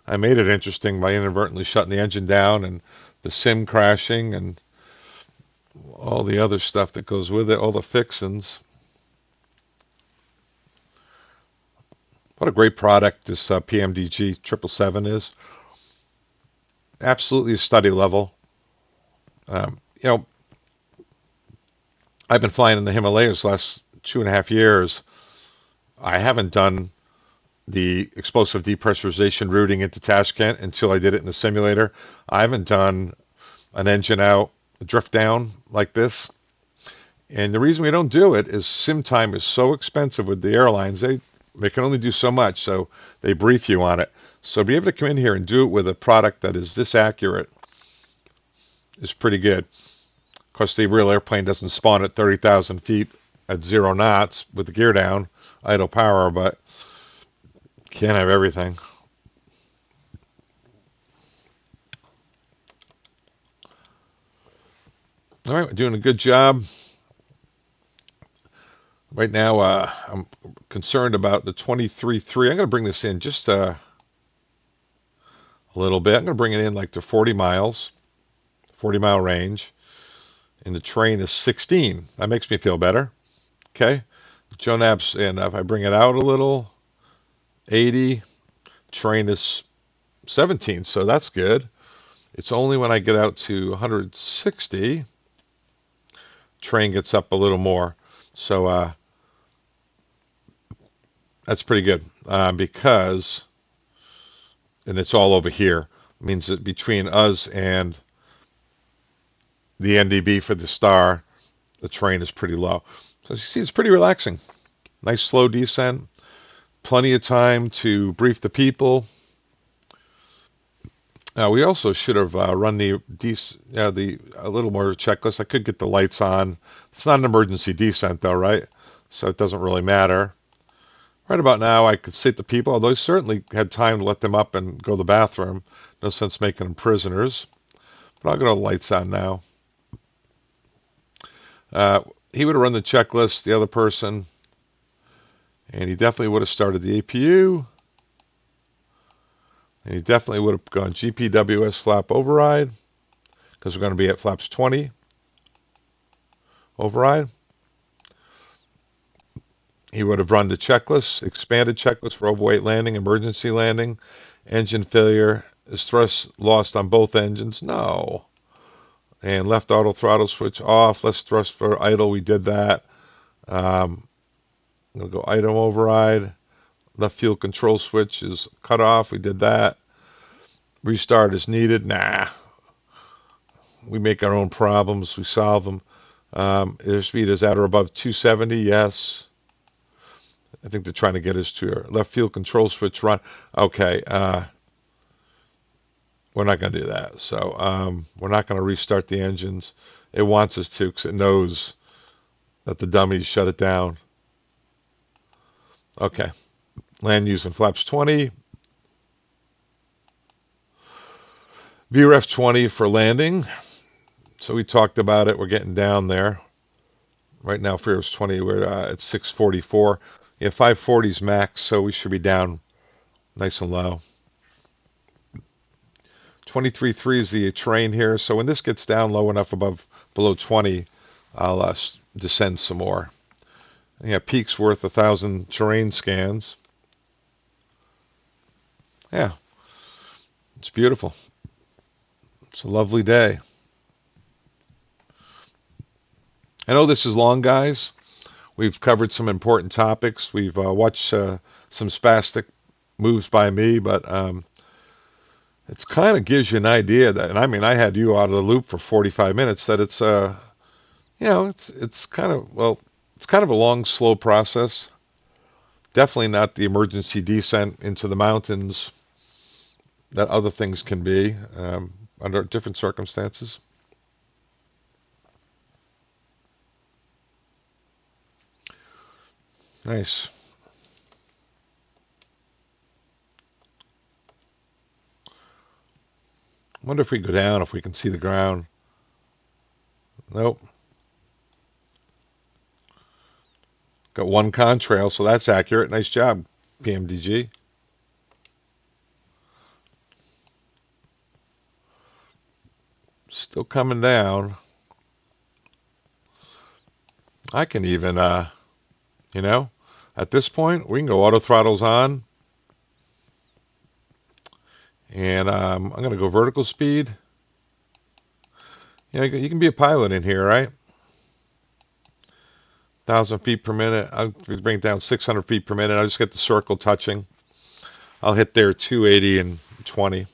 I made it interesting by inadvertently shutting the engine down and the sim crashing and all the other stuff that goes with it, all the fixins. What a great product this PMDG 777 is. Absolutely a study level. You know, I've been flying in the Himalayas the last 2.5 years. I haven't done the explosive depressurization routing into Tashkent until I did it in the simulator. I haven't done an engine out, a drift down like this. And the reason we don't do it is sim time is so expensive with the airlines. They can only do so much, so they brief you on it. So to be able to come in here and do it with a product that is this accurate is pretty good. Of course, the real airplane doesn't spawn at 30,000 feet at 0 knots with the gear down, idle power, but can't have everything. All right, we're doing a good job. Right now, I'm concerned about the 23.3. I'm going to bring this in just a little bit. I'm going to bring it in like to 40 miles, 40-mile range. And the terrain is 16. That makes me feel better. Okay. JONAP's, and if I bring it out a little, 80. Terrain is 17, so that's good. It's only when I get out to 160, terrain gets up a little more. So that's pretty good because, and it's all over here, it means that between us and the NDB for the star, the terrain is pretty low. So as you see, it's pretty relaxing. Nice slow descent. Plenty of time to brief the people. We also should have run a little more checklist. I could get the lights on. It's not an emergency descent though, right? So it doesn't really matter. Right about now, I could sit the people, although I certainly had time to let them up and go to the bathroom. No sense making them prisoners. But I'll get all the lights on now. He would have run the checklist, the other person, and he definitely would have started the APU. And he definitely would have gone GPWS flap override, because we're going to be at flaps 20 override. He would have run the checklist, expanded checklist for overweight landing, emergency landing, engine failure. Is thrust lost on both engines? No. And left auto throttle switch off. Less thrust for idle. We did that. We'll go item override. Left fuel control switch is cut off. We did that. Restart is needed. Nah. We make our own problems. We solve them. Airspeed is at or above 270. Yes. I think they're trying to get us to our left field control switch run. Okay. We're not going to do that. So we're not going to restart the engines. It wants us to because it knows that the dummies shut it down. Okay. Land using flaps 20. VREF 20 for landing. So we talked about it. We're getting down there. Right now, VREF 20, we're at 644. Yeah, 540 is max, so we should be down nice and low. 23.3 is the terrain here. So when this gets down low enough below 20, I'll descend some more. Yeah, peak's worth 1,000 terrain scans. Yeah, it's beautiful. It's a lovely day. I know this is long, guys. We've covered some important topics. We've watched some spastic moves by me, but it kind of gives you an idea that, and I mean, I had you out of the loop for 45 minutes, that it's, it's kind of a long, slow process. Definitely not the emergency descent into the mountains that other things can be under different circumstances. Nice. Wonder if we go down, if we can see the ground. Nope. Got one contrail, so that's accurate. Nice job, PMDG. Still coming down. I can even, you know, at this point, we can go auto throttles on. And I'm going to go vertical speed. Yeah, you can be a pilot in here, right? 1,000 feet per minute. I'll bring it down 600 feet per minute. I'll just get the circle touching. I'll hit there 280 and 20.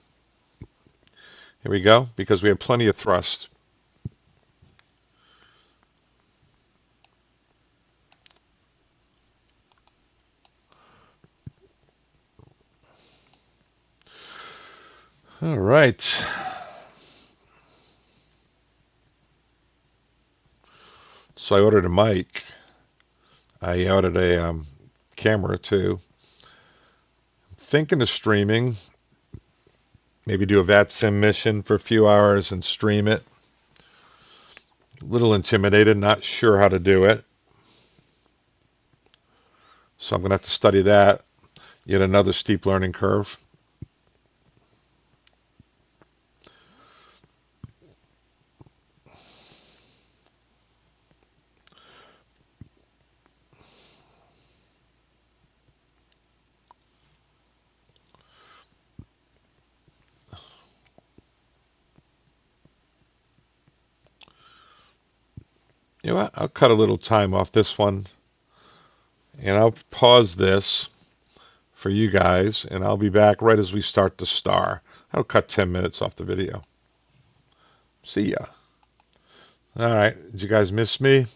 Here we go, because we have plenty of thrust. All right. So I ordered a mic. I ordered a camera too. Thinking of streaming. Maybe do a VATSIM mission for a few hours and stream it. A little intimidated, not sure how to do it. So I'm going to have to study that. Yet another steep learning curve. You know what? I'll cut a little time off this one. And I'll pause this for you guys. And I'll be back right as we start the star. I'll cut 10 minutes off the video. See ya. All right. Did you guys miss me?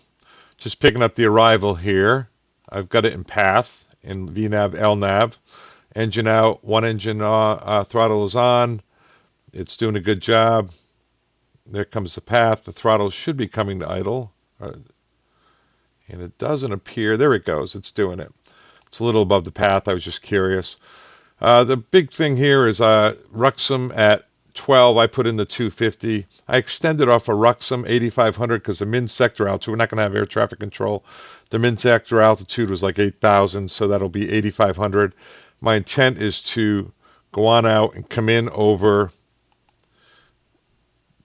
Just picking up the arrival here. I've got it in path in VNAV, LNAV. Engine out. One engine throttle is on. It's doing a good job. There comes the path. The throttle should be coming to idle. And it doesn't appear. There it goes. It's doing it. It's a little above the path. I was just curious. The big thing here is Ruxum at 12. I put in the 250. I extended off a Ruxum 8500 because the min sector altitude, we're not going to have air traffic control. The min sector altitude was like 8,000, so that'll be 8,500. My intent is to go on out and come in over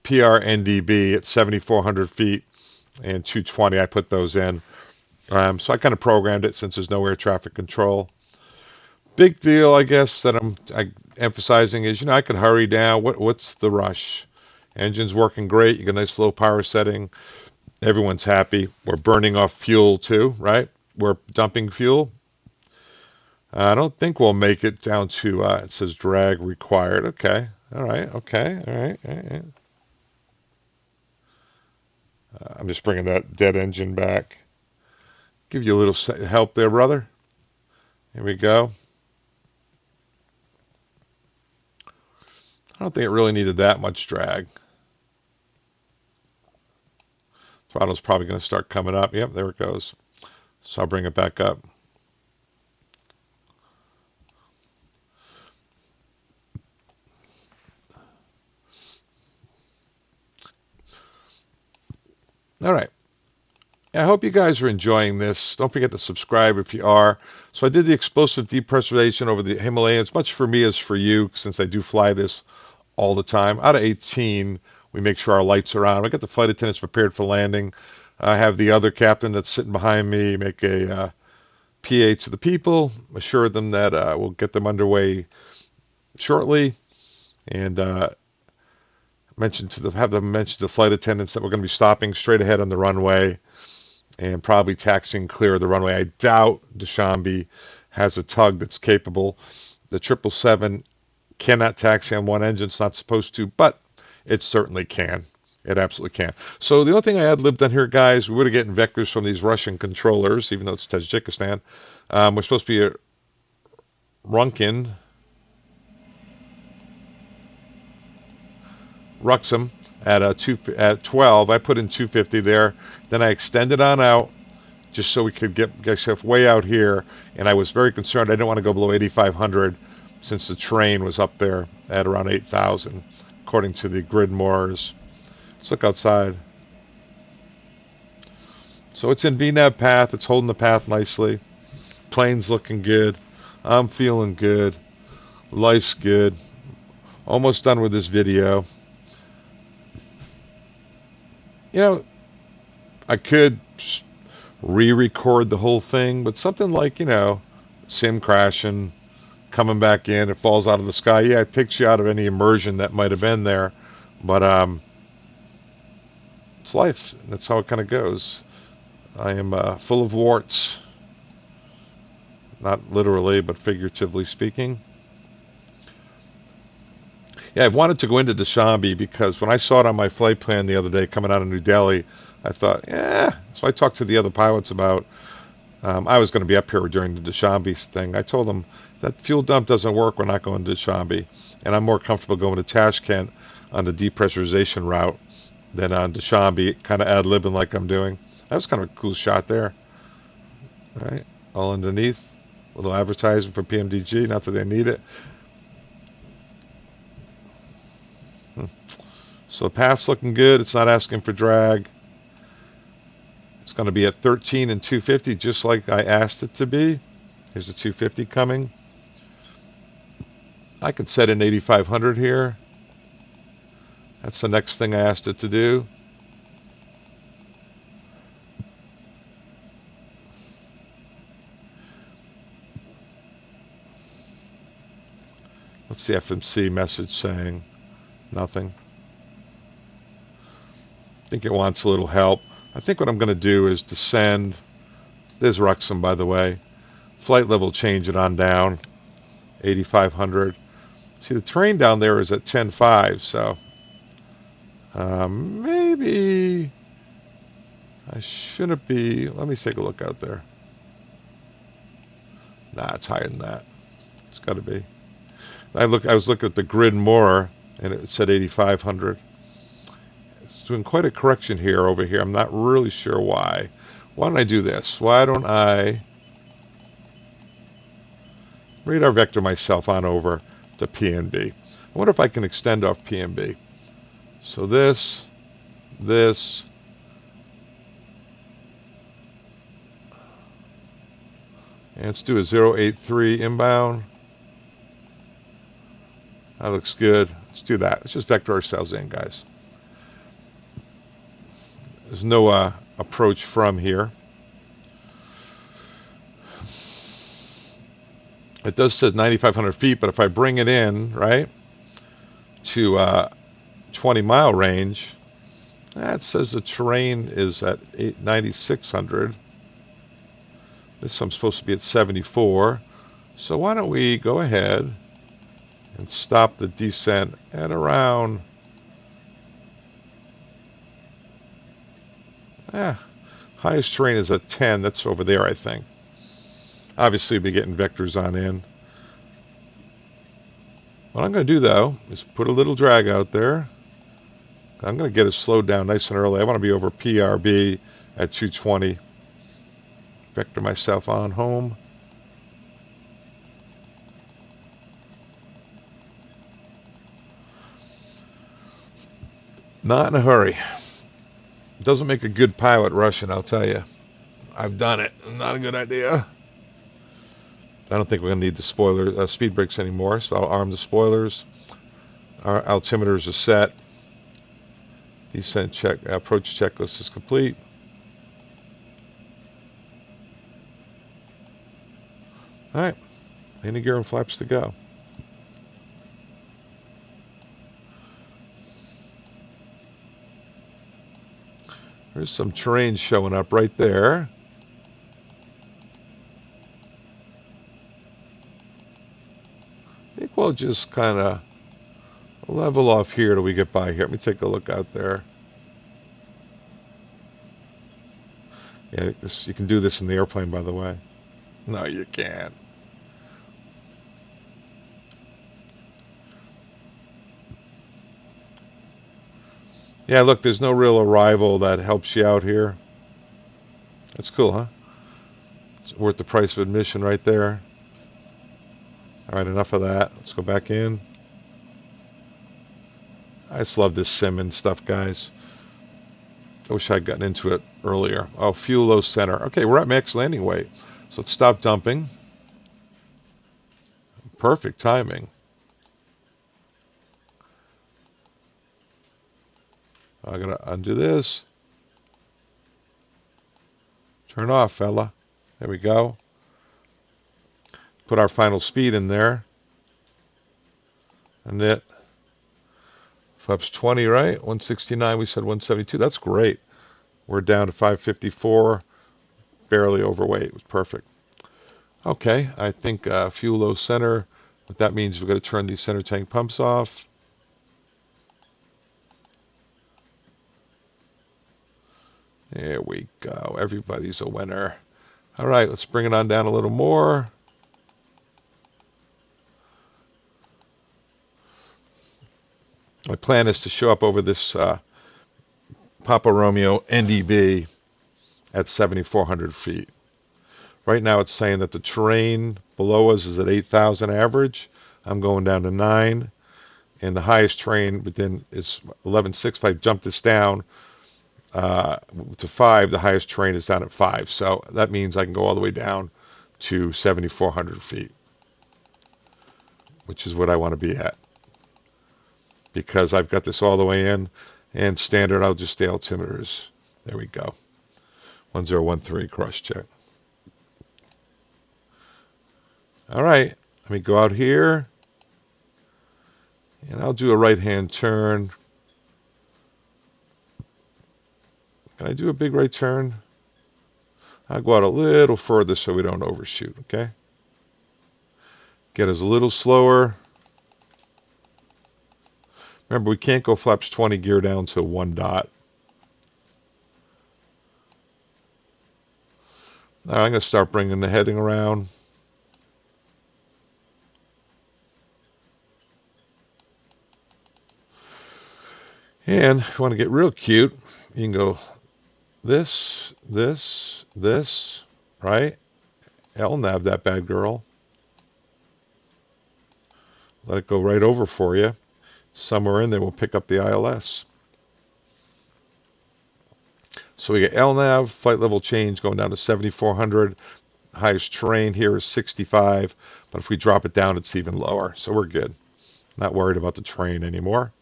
PRNDB at 7,400 feet and 220. I put those in. So I kind of programmed it since there's no air traffic control. Big deal, I guess, that I'm emphasizing is, I could hurry down. What's the rush? Engine's working great. You got a nice low power setting. Everyone's happy. We're burning off fuel too, right? We're dumping fuel. I don't think we'll make it down to, it says drag required. Okay. All right. Okay. All right. All right. I'm just bringing that dead engine back. Give you a little help there, brother. Here we go. I don't think it really needed that much drag. Throttle's probably going to start coming up. Yep, there it goes. So I'll bring it back up. All right. I hope you guys are enjoying this. Don't forget to subscribe if you are. So I did the explosive depressurization over the Himalayas, much for me as for you, since I do fly this all the time. Out of 18, we make sure our lights are on. We get the flight attendants prepared for landing. I have the other captain that's sitting behind me make a PA to the people, assure them that we'll get them underway shortly, and have them mention to the flight attendants that we're going to be stopping straight ahead on the runway and probably taxiing clear of the runway. I doubt Dushanbe has a tug that's capable. The 777 cannot taxi on one engine. It's not supposed to, but it certainly can. It absolutely can. So the only thing I ad-libbed on here, guys, we would have gotten vectors from these Russian controllers, even though it's Tajikistan. We're supposed to be at Ruxum at 12. I put in 250 there. Then I extended on out just so we could get stuff way out here. And I was very concerned. I didn't want to go below 8,500 since the terrain was up there at around 8,000, according to the grid moors. Let's look outside. So it's in VNAV path. It's holding the path nicely. Plane's looking good. I'm feeling good. Life's good. Almost done with this video. You know, I could re-record the whole thing, but something like, you know, sim crashing, coming back in, it falls out of the sky. Yeah, it takes you out of any immersion that might have been there. But it's life. That's how it kind of goes. I am full of warts. Not literally, but figuratively speaking. Yeah, I've wanted to go into Dushanbe because when I saw it on my flight plan the other day coming out of New Delhi, I thought, yeah. So I talked to the other pilots about, I was going to be up here during the Dushanbe thing. I told them that fuel dump doesn't work. We're not going to Dushanbe. And I'm more comfortable going to Tashkent on the depressurization route than on Dushanbe, kind of ad-libbing like I'm doing. That was kind of a cool shot there. All right, all underneath. A little advertising for PMDG, not that they need it. So the path's looking good. It's not asking for drag. It's going to be at 13 and 250, just like I asked it to be. Here's the 250 coming. I can set in 8,500 here. That's the next thing I asked it to do. What's the FMC message saying? Nothing. I think it wants a little help. I think what I'm going to do is descend. There's Ruxham, by the way. Flight level, change it on down. 8,500. See, the terrain down there is at 10.5, so maybe I shouldn't be. Let me take a look out there. Nah, it's higher than that. It's got to be. I was looking at the grid more, and it said 8,500. It's doing quite a correction here over here. I'm not really sure why. Why don't I do this? Why don't I radar vector myself on over to PNB? I wonder if I can extend off PNB. So this, and let's do a 083 inbound. That looks good. Let's do that. Let's just vector ourselves in, guys. There's no approach from here. It does say 9,500 feet, but if I bring it in, right, to 20-mile range, that says the terrain is at 9,600. This I'm supposed to be at 74. So why don't we go ahead and stop the descent at around, highest terrain is at 10. That's over there, I think. Obviously, we'll be getting vectors on in. What I'm going to do, though, is put a little drag out there. I'm going to get it slowed down nice and early. I want to be over PRB at 220. Vector myself on home. Not in a hurry. Doesn't make a good pilot rushing, I'll tell you. I've done it. Not a good idea. I don't think we're going to need the spoiler speed brakes anymore, so I'll arm the spoilers. Our altimeters are set. Descent check, approach checklist is complete. All right, landing gear and flaps to go. There's some terrain showing up right there. I think we'll just kind of level off here till we get by here. Let me take a look out there. Yeah, you can do this in the airplane, by the way. No, you can't. Yeah, look, there's no real arrival that helps you out here. That's cool, huh? It's worth the price of admission right there. All right, enough of that. Let's go back in. I just love this sim and stuff, guys. I wish I'd gotten into it earlier. Oh, fuel low center. Okay, we're at max landing weight. So let's stop dumping. Perfect timing. I'm going to undo this. Turn off, fella. There we go. Put our final speed in there. And it. Flaps 20, right? 169, we said 172. That's great. We're down to 554. Barely overweight. It was perfect. Okay, I think fuel low center. What that means, we've got to turn these center tank pumps off. There we go. Everybody's a winner. All right, let's bring it on down a little more. My plan is to show up over this Papa Romeo NDB at 7,400 feet. Right now it's saying that the terrain below us is at 8,000 average. I'm going down to 9. And the highest terrain within is 11.6. If I jump this down to 5, the highest terrain is down at 5. So that means I can go all the way down to 7,400 feet, which is what I want to be at. Because I've got this all the way in, and standard, I'll just stay altimeters. There we go. 1013 cross check. All right, let me go out here, and I'll do a right-hand turn. Can I do a big right turn? I'll go out a little further so we don't overshoot, okay? Get us a little slower. Remember, we can't go flaps 20 gear down to 1 dot. Now I'm going to start bringing the heading around. And if you want to get real cute, you can go this, this, this, right? LNAV that bad girl. Let it go right over for you. Somewhere in there we'll pick up the ILS. So we get LNAV, flight level change going down to 7,400. Highest terrain here is 65, but if we drop it down, it's even lower. So we're good. Not worried about the terrain anymore.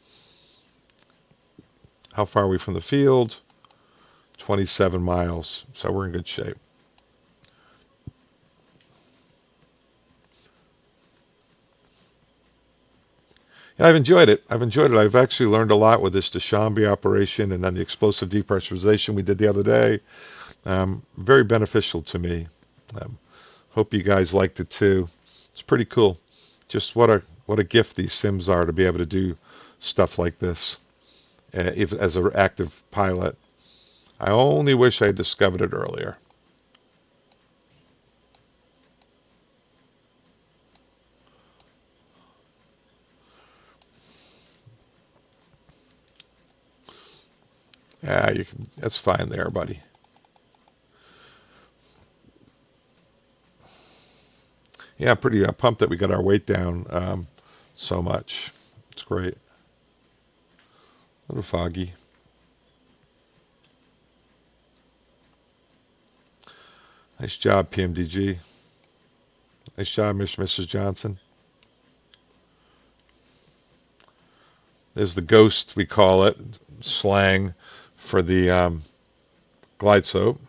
How far are we from the field? 27 miles. So we're in good shape. Yeah, I've enjoyed it. I've actually learned a lot with this Dushanbe operation and then the explosive depressurization we did the other day. Very beneficial to me. Hope you guys liked it too. It's pretty cool. Just what a gift these sims are to be able to do stuff like this as an active pilot. I only wish I had discovered it earlier. Yeah, you can. That's fine there, buddy. Yeah, pretty pumped that we got our weight down so much. It's great. A little foggy. Nice job, PMDG. Nice job, Mrs. Johnson. There's the ghost, we call it, slang for the glide slope.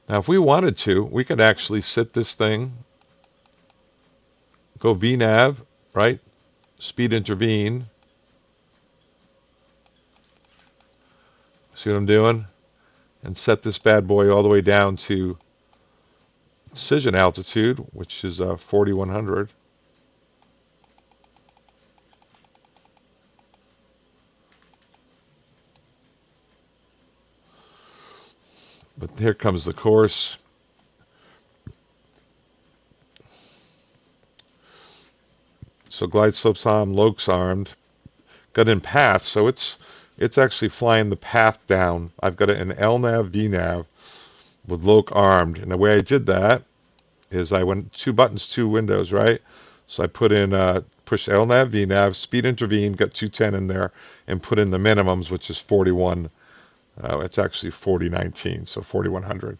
Now, if we wanted to, we could actually sit this thing, go VNAV, right? Speed intervene. See what I'm doing? And set this bad boy all the way down to decision altitude, which is 4,100. But here comes the course. So glide slope's on, Loke's armed. Got in path, so it's actually flying the path down. I've got it in LNAV, VNAV with Loke armed. And the way I did that is I went 2 buttons, 2 windows, right? So I put in, push LNAV, VNAV, speed intervene, got 210 in there, and put in the minimums, which is 41 It's actually 4019, so 4100.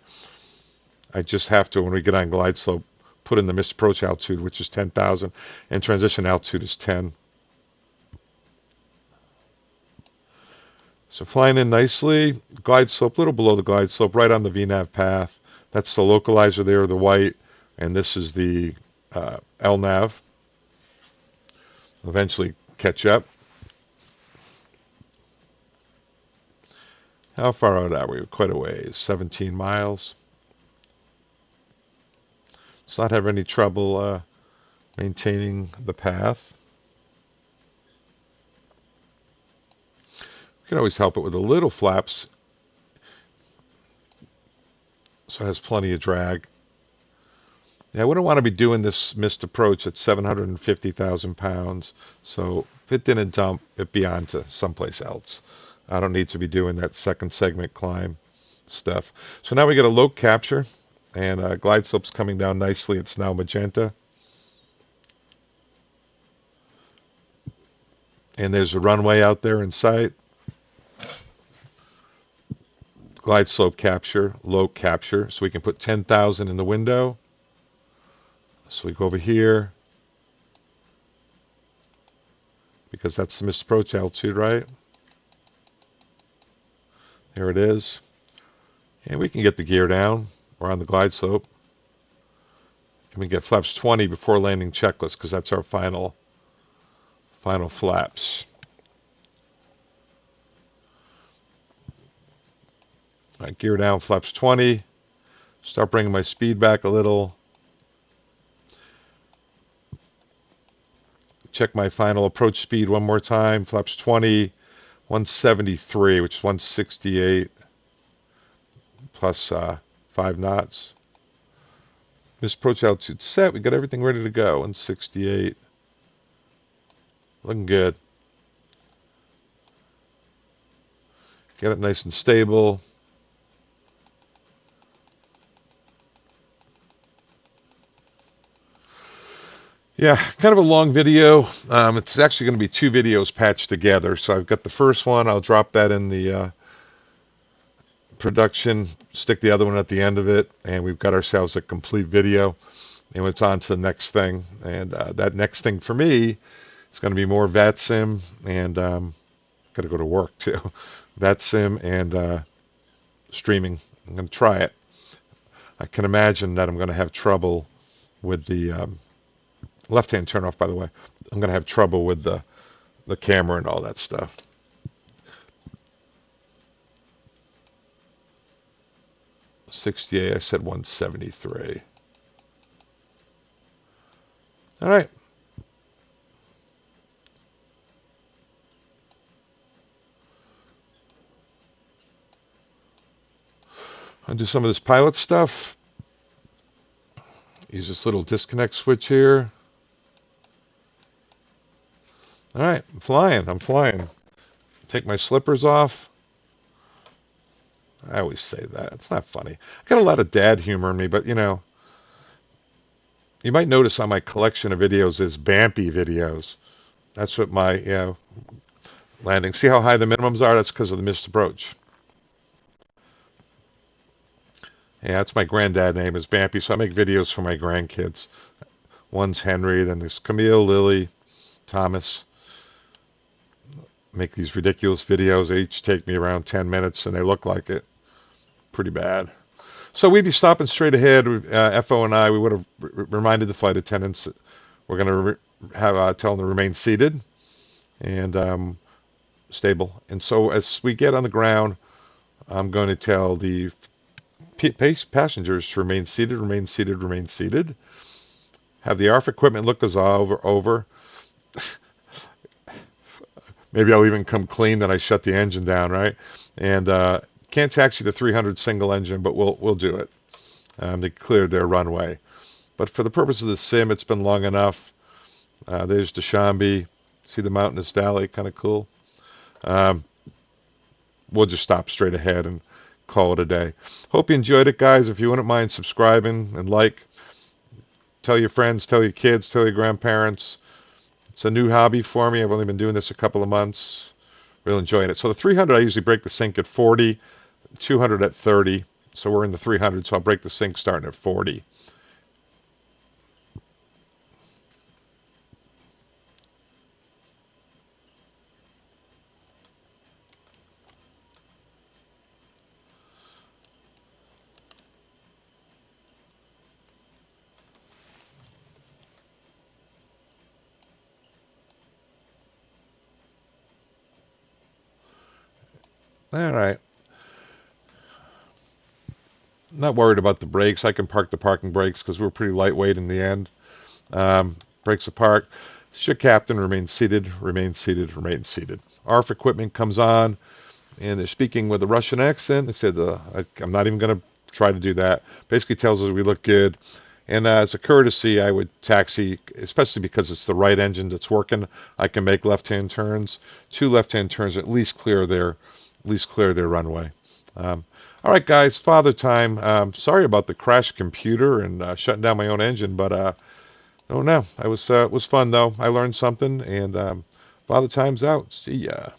I just have to, when we get on glide slope, put in the missed approach altitude, which is 10,000, and transition altitude is 10. So flying in nicely, glide slope, a little below the glide slope, right on the VNAV path. That's the localizer there, the white, and this is the LNAV. Eventually catch up. How far out are we? Quite a ways, 17 miles. Let's not have any trouble maintaining the path. You can always help it with the little flaps, so it has plenty of drag. Yeah, I wouldn't want to be doing this missed approach at 750,000 pounds, so if it didn't dump, it'd be on to someplace else. I don't need to be doing that second segment climb stuff. So now we get a low capture, and glide slope's coming down nicely. It's now magenta. And there's a runway out there in sight. Glide slope capture, low capture, so we can put 10,000 in the window. So we go over here, because that's the missed approach altitude, right? There it is. And we can get the gear down. We're on the glide slope. And we get flaps 20 before landing checklist, because that's our final flaps. All right, gear down, flaps 20. Start bringing my speed back a little. Check my final approach speed one more time. Flaps 20, 173, which is 168 plus 5 knots. This approach altitude set. We got everything ready to go. 168. Looking good. Get it nice and stable. Yeah, kind of a long video. It's actually going to be 2 videos patched together. So I've got the first one. I'll drop that in the production, stick the other one at the end of it, and we've got ourselves a complete video. And it's on to the next thing. And that next thing for me is going to be more VATSIM, and got to go to work too. VATSIM and streaming. I'm going to try it. I can imagine that I'm going to have trouble with the left-hand turn-off, by the way. I'm going to have trouble with the camera and all that stuff. .68, I said 173. All right. I'll do some of this pilot stuff. Use this little disconnect switch here. All right, I'm flying. Take my slippers off. I always say that. It's not funny. I got a lot of dad humor in me, but you know, you might notice on my collection of videos is Bampy videos. That's what my landing. See how high the minimums are? That's because of the missed approach. Yeah, that's my granddad name is Bampy, so I make videos for my grandkids. One's Henry, then there's Camille, Lily, Thomas. Make these ridiculous videos. They each take me around 10 minutes, and they look like it. Pretty bad. So we'd be stopping straight ahead. FO and I, we would have reminded the flight attendants that we're going to have tell them to remain seated and stable. And so as we get on the ground, I'm going to tell the passengers to remain seated, remain seated, remain seated. Have the ARF equipment look us over. Maybe I'll even come clean that I shut the engine down, right? And can't taxi the 300 single engine, but we'll do it. They cleared their runway. But for the purpose of the sim, it's been long enough. There's Dushanbe. See the mountainous valley, kind of cool. We'll just stop straight ahead and call it a day. Hope you enjoyed it, guys. If you wouldn't mind subscribing and tell your friends, tell your kids, tell your grandparents. It's a new hobby for me. I've only been doing this a couple of months. really enjoying it. So the 300, I usually break the sync at 40, 200 at 30. So we're in the 300, so I'll break the sync starting at 40. All right. Not worried about the brakes. I can park the parking brakes because we're pretty lightweight in the end. Brakes are parked. Ship captain remains seated, remains seated, remains seated. ARF equipment comes on, and they're speaking with a Russian accent. They said, I'm not even going to try to do that. Basically tells us we look good. And as a courtesy, I would taxi, especially because it's the right engine that's working. I can make left-hand turns. 2 left-hand turns at least clear their runway. All right, guys, father time. Sorry about the crashed computer and shutting down my own engine, but oh no, it was fun though. I learned something, and father time's out. See ya.